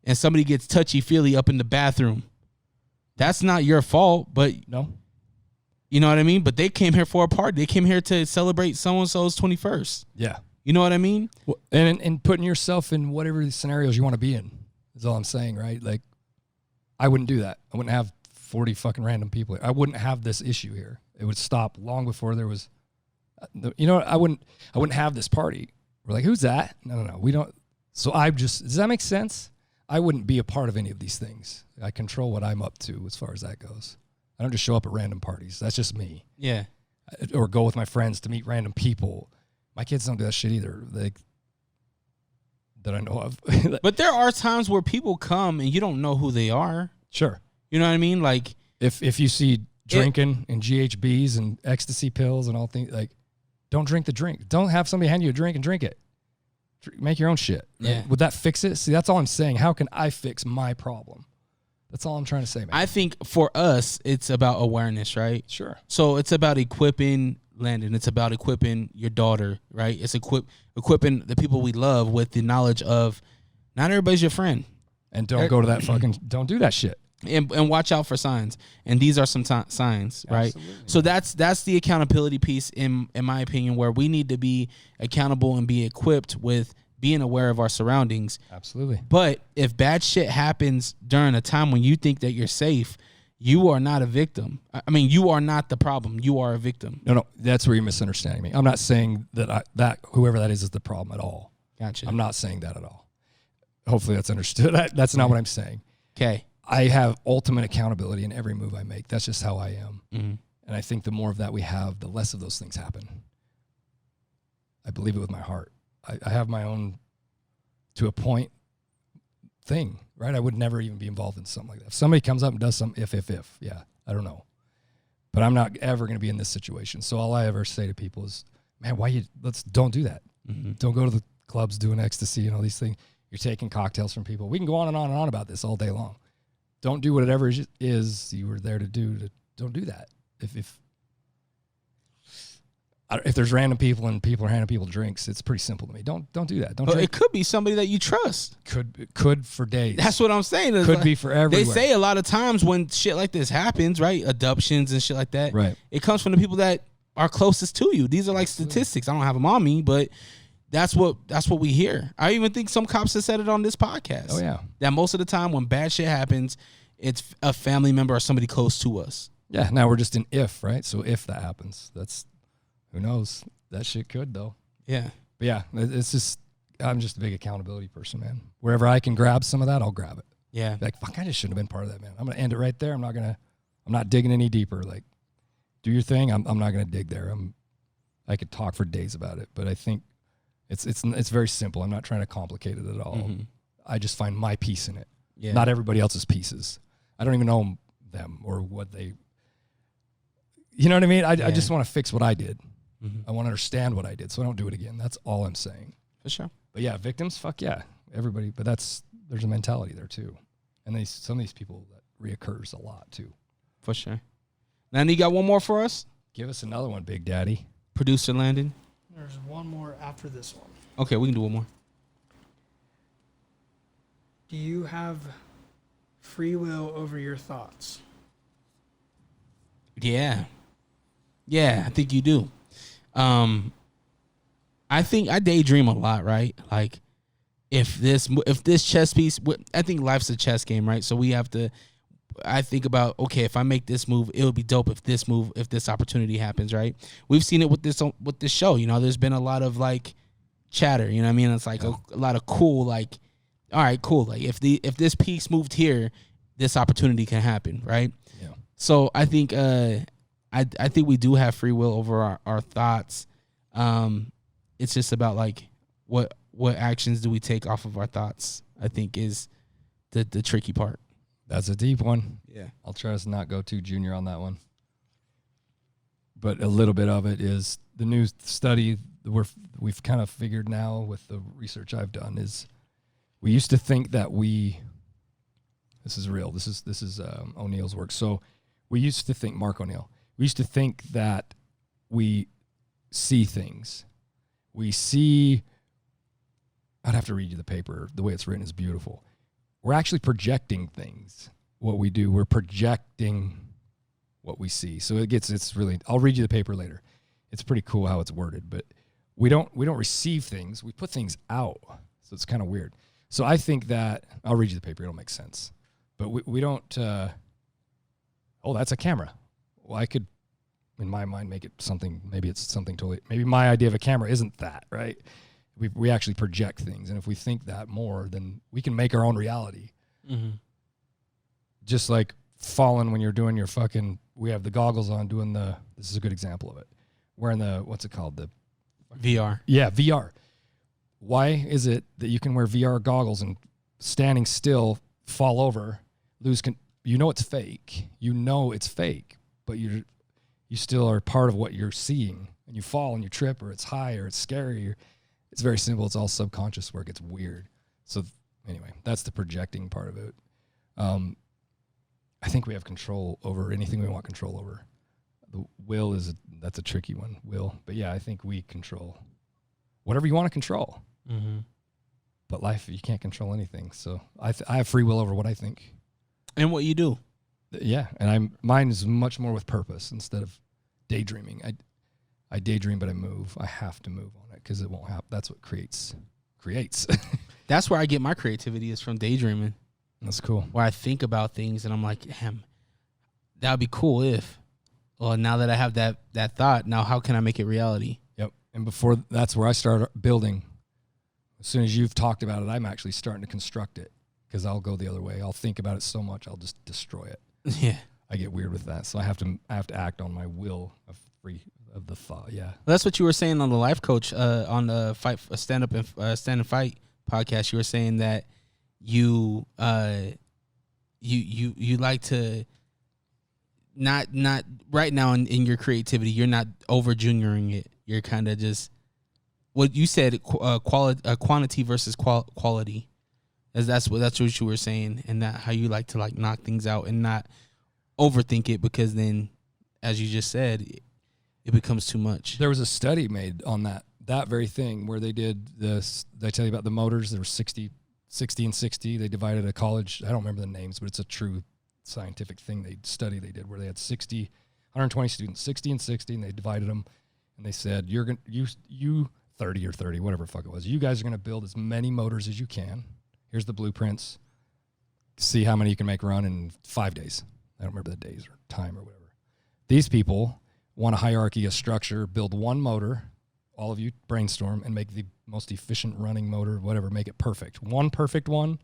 and somebody gets touchy-feely up in the bathroom. That's not your fault, but no. You know what I mean? But they came here for a party. They came here to celebrate so-and-so's 21st. Yeah. You know what I mean? Well, and putting yourself in whatever scenarios you want to be in is all I'm saying, right? Like, I wouldn't do that. I wouldn't have 40 fucking random people here. I wouldn't have this issue here. It would stop long before there was, you know, I wouldn't have this party. We're like, who's that? No. We don't. So does that make sense? I wouldn't be a part of any of these things. I control what I'm up to as far as that goes. I don't just show up at random parties. That's just me. Yeah. Or go with my friends to meet random people. My kids don't do that shit either. That I know of. But there are times where people come and you don't know who they are. Sure. You know what I mean? Like, if you see drinking and GHBs and ecstasy pills and all things, like, don't drink the drink. Don't have somebody hand you a drink and drink it. Make your own shit. Right? Yeah. Would that fix it? See, that's all I'm saying. How can I fix my problem? That's all I'm trying to say, man. I think for us, it's about awareness, right? Sure. So it's about equipping Landon. It's about equipping your daughter, right? It's equipping the people we love with the knowledge of not everybody's your friend. And don't go to that don't do that shit. And watch out for signs. And these are some signs, right? Absolutely. So that's the accountability piece, in my opinion, where we need to be accountable and be equipped with being aware of our surroundings. Absolutely. But if bad shit happens during a time when you think that you're safe, you are not a victim. I mean, you are not the problem. You are a victim. No, that's where you're misunderstanding me. I'm not saying that whoever that is the problem at all. Gotcha. I'm not saying that at all. Hopefully that's understood. That's not what I'm saying. Okay. I have ultimate accountability in every move I make. That's just how I am. Mm-hmm. And I think the more of that we have, the less of those things happen. I believe it with my heart. I have my own, to a point, thing, right? I would never even be involved in something like that. If somebody comes up and does some if, yeah, I don't know. but I'm not ever going to be in this situation. So all I ever say to people is, man, don't do that. Mm-hmm. Don't go to the clubs doing ecstasy and all these things. You're taking cocktails from people. We can go on and on and on about this all day long. Don't do whatever it is you were there to do. Don't do that. If there's random people and people are handing people drinks, it's pretty simple to me. Don't do that. Don't. It could be somebody that you trust. Could for days. That's what I'm saying. It's Could be for everywhere. They say a lot of times when shit like this happens, right? Adoptions and shit like that. Right. It comes from the people that are closest to you. These are like statistics. I don't have them on me, but that's what we hear. I even think some cops have said it on this podcast. Oh yeah. That most of the time when bad shit happens, it's a family member or somebody close to us. Yeah. Now we're just in if, right? So if that happens, who knows? That shit could though. Yeah. But yeah, it's just I'm just a big accountability person, man. Wherever I can grab some of that, I'll grab it. Yeah. Like, fuck, I just shouldn't have been part of that, man. I'm gonna end it right there. I'm not digging any deeper. Like, do your thing. I'm not gonna dig there. I could talk for days about it, but I think it's very simple. I'm not trying to complicate it at all. Mm-hmm. I just find my piece in it. Yeah. Not everybody else's pieces. I don't even know them or what they. You know what I mean? I just want to fix what I did. Mm-hmm. I want to understand what I did, so I don't do it again. That's all I'm saying. For sure. But yeah, victims, fuck yeah, everybody. But there's a mentality there too, and some of these people that reoccurs a lot too. For sure. Now, you got one more for us? Give us another one, Big Daddy. Producer Landon. There's one more after this one. Okay, we can do one more. Do you have free will over your thoughts? Yeah, I think you do. I think I daydream a lot, right? Like if this chess piece, I think life's a chess game, right? So I think about, okay, if I make this move, it would be dope if this opportunity happens, right? We've seen it with this show, you know, there's been a lot of like chatter, you know what I mean? It's like a lot of cool, like, all right, cool. Like if this piece moved here, this opportunity can happen, right? Yeah. So I think, I think we do have free will over our thoughts. It's just about like what actions do we take off of our thoughts, I think is the tricky part. That's a deep one. Yeah. I'll try to not go too junior on that one. But a little bit of it is the new study we've kind of figured now with the research I've done is we used to think that this is real. This is O'Neill's work. So we used to think, Mark O'Neill, we used to think that we see things. I'd have to read you the paper. The way it's written is beautiful. We're actually projecting things. What we do, we're projecting what we see. So it's really, I'll read you the paper later. It's pretty cool how it's worded, but we don't receive things. We put things out. So it's kind of weird. So I think that, I'll read you the paper. It'll make sense. But we don't, that's a camera. Well, I could, in my mind, make it something, maybe it's something totally, maybe my idea of a camera isn't that, right? We actually project things. And if we think that more, then we can make our own reality. Mm-hmm. Just like falling when you're doing your we have the goggles on doing this is a good example of it. Wearing what's it called? The VR. Yeah, VR. Why is it that you can wear VR goggles and standing still, fall over, you know it's fake. You know it's fake, but you still are part of what you're seeing. And you fall and you trip, or it's high, or it's scary. It's very simple. It's all subconscious work. It's weird. So anyway, that's the projecting part of it. I think we have control over anything we want control over. The will that's a tricky one, But yeah, I think we control whatever you want to control. Mm-hmm. But life, you can't control anything. So I have free will over what I think. And what you do. Yeah, and mine is much more with purpose instead of daydreaming. I daydream, but I move. I have to move on it because it won't happen. That's what creates. That's where I get my creativity is from daydreaming. That's cool. Where I think about things and I'm like, damn, that would be cool if. Well, now that I have that thought, now how can I make it reality? Yep. And that's where I start building. As soon as you've talked about it, I'm actually starting to construct it because I'll go the other way. I'll think about it so much, I'll just destroy it. Yeah. I get weird with that. So I have to act on my will of the thought. Yeah. Well, that's what you were saying on the Life Coach on the Stand and Fight podcast. You were saying that you like to not right now in your creativity, you're not over junioring it. You're kind of just what you said, quantity versus quality. As that's what you were saying, and that how you like to like knock things out and not overthink it, because then, as you just said, it becomes too much. There was a study made on that very thing where they did this. Did I tell you about the motors? There were 60 and 60. They divided a college. I don't remember the names, but it's a true scientific thing. They did where they had 120 students, 60 and 60, and they divided them, and they said, you 30 or 30, whatever the fuck it was. You guys are going to build as many motors as you can. Here's the blueprints. See how many you can make run in 5 days. I don't remember the days or time or whatever. These people want a hierarchy, a structure, build one motor. All of you brainstorm and make the most efficient running motor, whatever, make it perfect. One perfect one.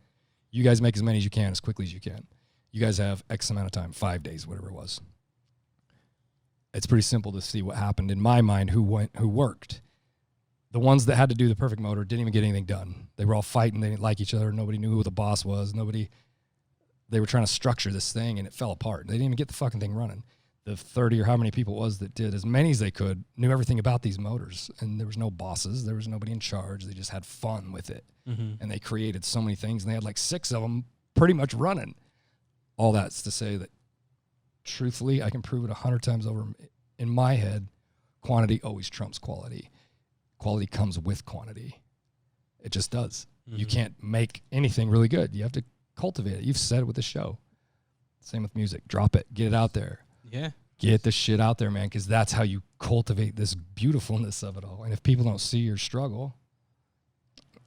You guys make as many as you can, as quickly as you can. You guys have X amount of time, 5 days, whatever it was. It's pretty simple to see what happened in my mind, who worked. The ones that had to do the perfect motor didn't even get anything done. They were all fighting. They didn't like each other. Nobody knew who the boss was. They were trying to structure this thing, and it fell apart. They didn't even get the fucking thing running. The 30 or how many people it was that did as many as they could, knew everything about these motors, and there was no bosses. There was nobody in charge. They just had fun with it, and they created so many things, and they had like 6 of them pretty much running. All that's to say that, truthfully, I can prove it 100 times over. In my head, quantity always trumps quality. Quality comes with quantity. It just does. You can't make anything really good. You have to cultivate it. You've said it with the show. Same with music. Drop it. Get it out there. Yeah. Get the shit out there, man, because that's how you cultivate this beautifulness of it all. And if people don't see your struggle,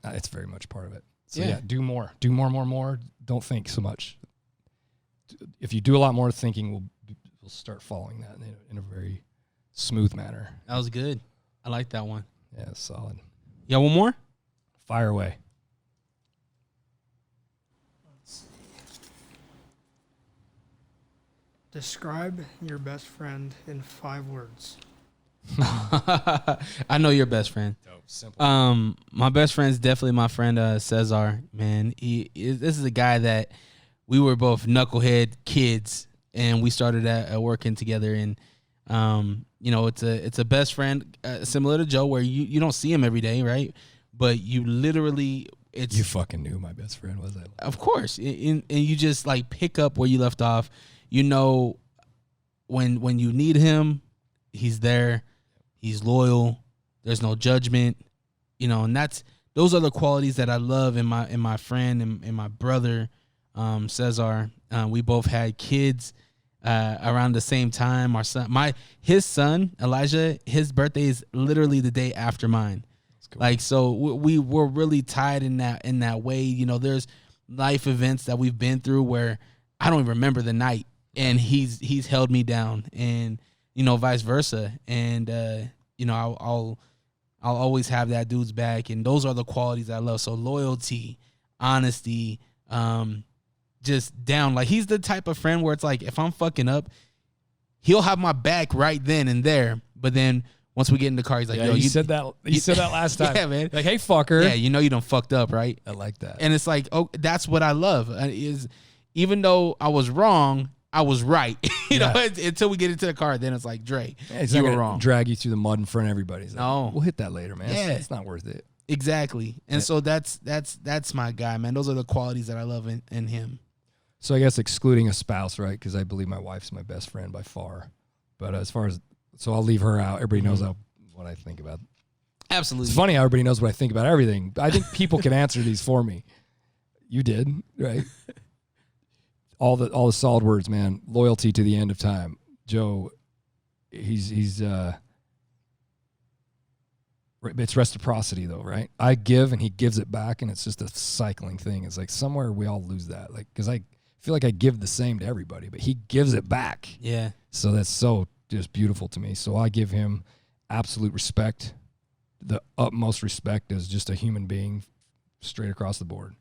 it's very much part of it. So, yeah, do more. Do more. Don't think so much. If you do a lot more thinking, we'll start following that in a very smooth manner. That was good. I like that one. Yeah, solid. Yeah, one more? Fire away. Let's see. Describe your best friend in 5 words. I know your best friend. Dope. Simple. My best friend's definitely my friend Cesar. Man, this is a guy that we were both knucklehead kids, and we started at working together. And it's a best friend similar to Joe, where you don't see him every day, right? But you literally, you fucking knew my best friend was that. Of course, and you just like pick up where you left off. You know, when you need him, he's there. He's loyal. There's no judgment, and those are the qualities that I love in my friend and my brother, Cesar. We both had kids around the same time. His son Elijah, his birthday is literally the day after mine. Cool. Like, so we were really tied in that way. There's life events that we've been through where I don't even remember the night, and he's held me down, and vice versa. And I'll always have that dude's back, and those are the qualities I love. So loyalty, honesty, just down. Like, he's the type of friend where it's like, if I'm fucking up, he'll have my back right then and there. But then once we get in the car, he's like, yeah, yo, you said that. You said that last time. Yeah, man. Like, hey, fucker. Yeah, you done fucked up, right? I like that. And it's like, oh, that's what I love. Is even though I was wrong, I was right. Until we get into the car, then it's like, Dre, you were wrong. Drag you through the mud in front of everybody. Like, no, we'll hit that later, man. Yeah, it's not worth it. Exactly. And so that's my guy, man. Those are the qualities that I love in him. So I guess excluding a spouse, right? Because I believe my wife's my best friend by far. But as far as, so I'll leave her out. Everybody knows what I think about. Absolutely. It's funny how everybody knows what I think about everything. I think people can answer these for me. You did, right? All the solid words, man. Loyalty to the end of time. Joe, he's it's reciprocity though, right? I give and he gives it back, and it's just a cycling thing. It's like somewhere we all lose that. Like, because I feel like I give the same to everybody, but he gives it back. Yeah. So that's so just beautiful to me. So I give him absolute respect, the utmost respect as just a human being, straight across the board.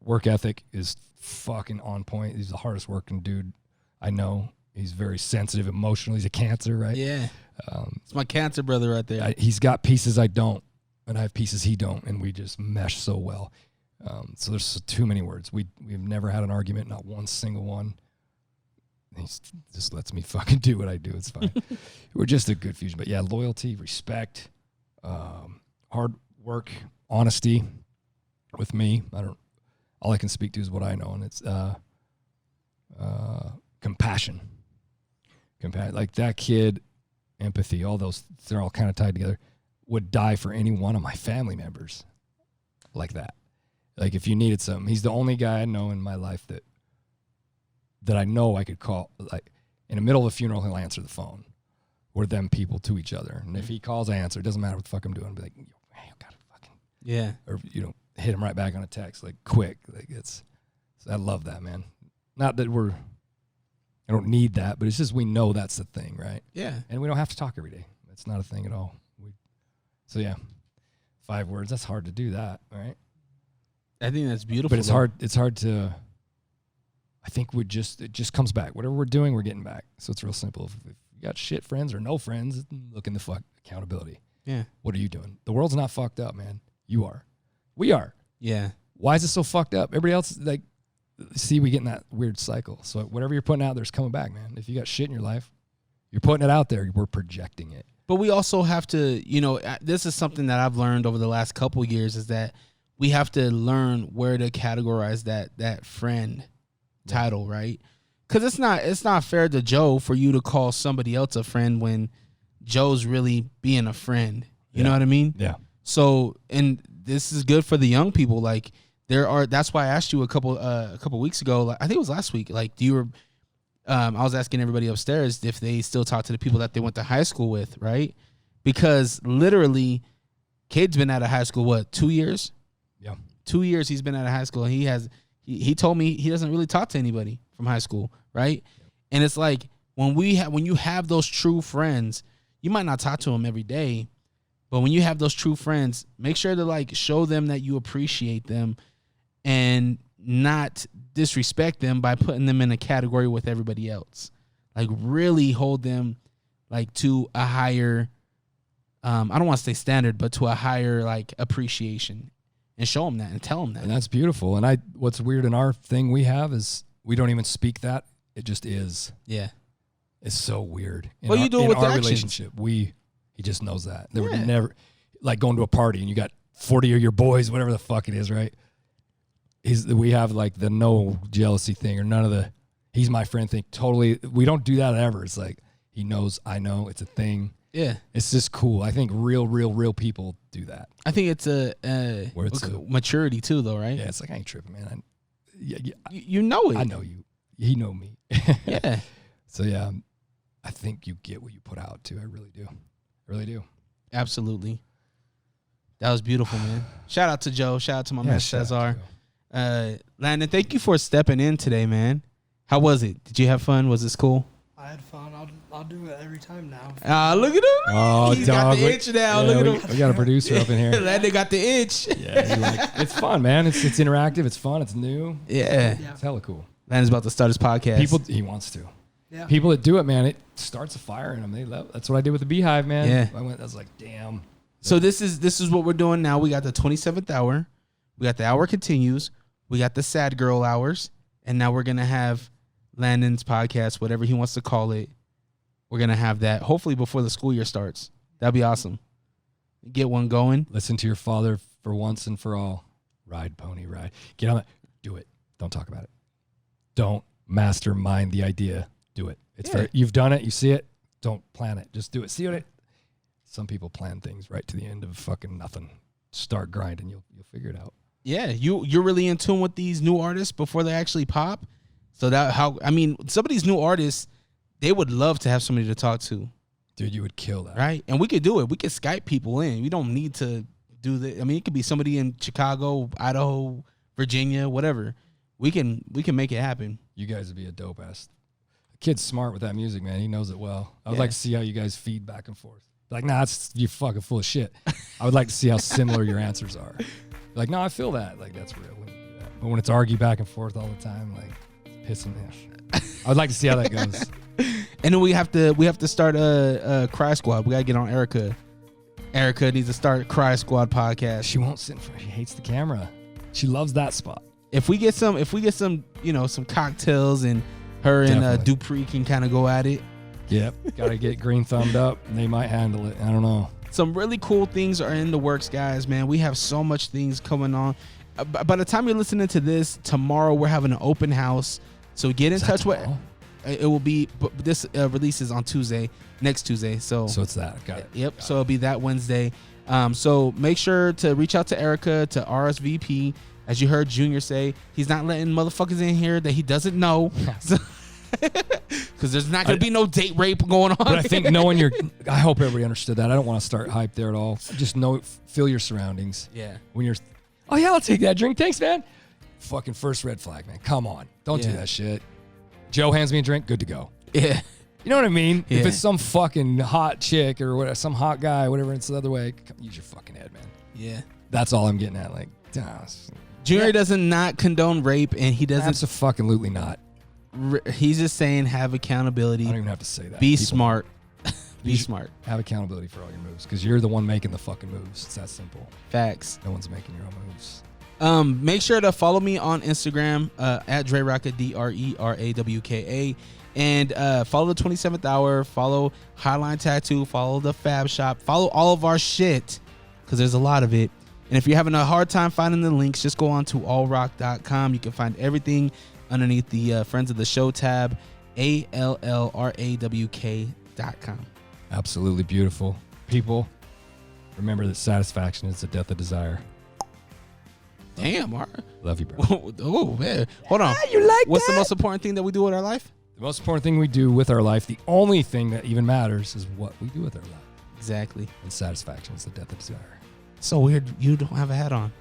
Work ethic is fucking on point. He's the hardest working dude I know. He's very sensitive emotionally. He's a Cancer, right? Yeah. It's my Cancer brother right there. He's got pieces I don't, and I have pieces he don't, and we just mesh so well. So there's too many words. We've never had an argument, not one single one. He just lets me fucking do what I do. It's fine. We're just a good fusion. But yeah, loyalty, respect, hard work, honesty with me. All I can speak to is what I know, and it's compassion. Like that kid, empathy, all those, they're all kind of tied together. Would die for any one of my family members like that. Like if you needed something, he's the only guy I know in my life that I know I could call. Like in the middle of a funeral, he'll answer the phone. We're them people to each other. And if he calls, I answer. It doesn't matter what the fuck I'm doing. I'll be like, hey, I gotta fucking. Yeah. Or, hit him right back on a text, like quick. Like I love that, man. Not that I don't need that, but it's just we know that's the thing, right? Yeah. And we don't have to talk every day. That's not a thing at all. So yeah, 5 words. That's hard to do that, right? I think that's beautiful. But it's hard. It's hard to. I think it just comes back. Whatever we're doing, we're getting back. So it's real simple. If you got shit friends or no friends, look in the fuck accountability. Yeah. What are you doing? The world's not fucked up, man. You are. We are. Yeah. Why is it so fucked up? Everybody else, like, see, we get in that weird cycle. So whatever you're putting out there's coming back, man. If you got shit in your life, you're putting it out there. We're projecting it. But we also have to, this is something that I've learned over the last couple of years is that we have to learn where to categorize that friend title, right? Because it's not fair to Joe for you to call somebody else a friend when Joe's really being a friend. You know what I mean? Yeah. So, and this is good for the young people. Like that's why I asked you a couple weeks ago. Like, I think it was last week. Like, I was asking everybody upstairs if they still talk to the people that they went to high school with, right? Because literally, Cade's been out of high school, 2 years? Yeah. 2 years he's been out of high school. And he told me he doesn't really talk to anybody from high school, right? And it's like when you have those true friends, you might not talk to them every day, but when you have those true friends, make sure to like show them that you appreciate them and not disrespect them by putting them in a category with everybody else. Like really hold them like to a higher, I don't want to say standard, but to a higher like appreciation, and show them that and tell them that. And that's beautiful. And what's weird in our thing we have is we don't even speak that. It just is. Yeah. It's so weird. Well, you do it with our actions. relationship. He just knows that. They would never, like going to a party and you got 40 of your boys, whatever the fuck it is, right? We have like the no jealousy thing or none of the he's my friend thing. Totally, we don't do that ever. It's like he knows, I know, it's a thing. Yeah, it's just cool. I think real people do that. I think it's a maturity too, though, right? Yeah, it's like I ain't tripping, man. You know it. I know you. He know me. Yeah. So yeah, I think you get what you put out too. I really do. Absolutely. That was beautiful, man. Shout out to Joe. Shout out to my man Cesar. Landon, thank you for stepping in today, man. How was it? Did you have fun? Was this cool? I had fun. I'll do it every time now. Look at him. Oh, he's got the itch now. Yeah, look at him. We got a producer up in here. Landon got the itch. Yeah, it's fun, man. It's interactive. It's fun. It's new. Yeah. It's hella cool. Landon's about to start his podcast. He wants to. Yeah. People that do it, man, it starts a fire in them. They love. That's what I did with the Beehive, man. Yeah. I was like, damn. So this is what we're doing now. We got the 27th hour. We got the hour continues. We got the sad girl hours. And now we're going to have Landon's podcast, whatever he wants to call it. We're going to have that hopefully before the school year starts. That'd be awesome. Get one going. Listen to your father for once and for all. Ride, pony, ride. Get on it. Do it. Don't talk about it. Don't mastermind the idea. Do it. It's very, you've done it. You see it. Don't plan it. Just do it. See what it. Some people plan things right to the end of fucking nothing. Start grinding. You'll figure it out. Yeah, you're really in tune with these new artists before they actually pop. So some of these new artists, they would love to have somebody to talk to. Dude, you would kill that. Right? And we could do it. We could Skype people in. We don't need to do that. I mean, it could be somebody in Chicago, Idaho, Virginia, whatever. We can make it happen. You guys would be a dope ass. The kid's smart with that music, man. He knows it well. I would like to see how you guys feed back and forth. Like, nah, you're fucking full of shit. I would like to see how similar your answers are. Like, no, I feel that. Like, that's real. When you do that. But when it's argue back and forth all the time, like, it's pissing me off. I would like to see how that goes. And then we have to start a Cry Squad. We gotta get on Erica. Erica needs to start Cry Squad podcast. She won't sit in front. She hates the camera. She loves that spot. If we get some, some cocktails and Her and Definitely. Dupree can kind of go at it. Yep. Got to get green thumbed up. And they might handle it. I don't know. Some really cool things are in the works, guys, man. We have so much things coming on. By the time you're listening to this, tomorrow we're having an open house. So get in touch with. It will be. But this releases on Tuesday, next Tuesday. So it's that. Got it. Yep. Got So it'll be that Wednesday. So make sure to reach out to Erica to RSVP. As you heard Junior say, he's not letting motherfuckers in here that he doesn't know. Because there's not going to be no date rape going on. But I think knowing I hope everybody understood that. I don't want to start hype there at all. Just feel your surroundings. Yeah. When you're, oh yeah, I'll take that drink. Thanks, man. Fucking first red flag, man. Come on. Don't do that shit. Joe hands me a drink. Good to go. Yeah. You know what I mean? Yeah. If it's some fucking hot chick or whatever, some hot guy, whatever, it's the other way, use your fucking head, man. Yeah. That's all I'm getting at. Like, Junior doesn't not condone rape, and he doesn't. Absolutely not. He's just saying have accountability. I don't even have to say that. Be smart. Be smart. Have accountability for all your moves because you're the one making the fucking moves. It's that simple. Facts. No one's making your own moves. Make sure to follow me on Instagram at DreRawka, DRERAWKA, and follow the 27th Hour. Follow Highline Tattoo. Follow the Fab Shop. Follow all of our shit because there's a lot of it. And if you're having a hard time finding the links, just go on to allrock.com. You can find everything underneath the Friends of the Show tab, ALLRAWK.com. Absolutely beautiful. People, remember that satisfaction is the death of desire. Damn, Love you, bro. Oh, man. Hold on. You like What's the most important thing that we do with our life? The most important thing we do with our life, the only thing that even matters, is what we do with our life. Exactly. And satisfaction is the death of desire. So weird. You don't have a hat on.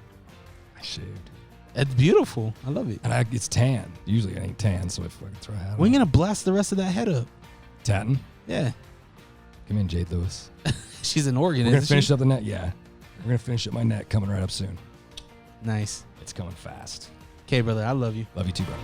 I shaved. It's beautiful. I love it. And it's tan. Usually I ain't tan, so if I can throw a hat on. We're going to blast the rest of that head up. Tatting? Yeah. Come in, Jade Lewis. She's an organ, We're going to isn't finish she? up the net. Yeah. We're going to finish up my net coming right up soon. Nice. It's coming fast. Okay, brother. I love you. Love you too, bro.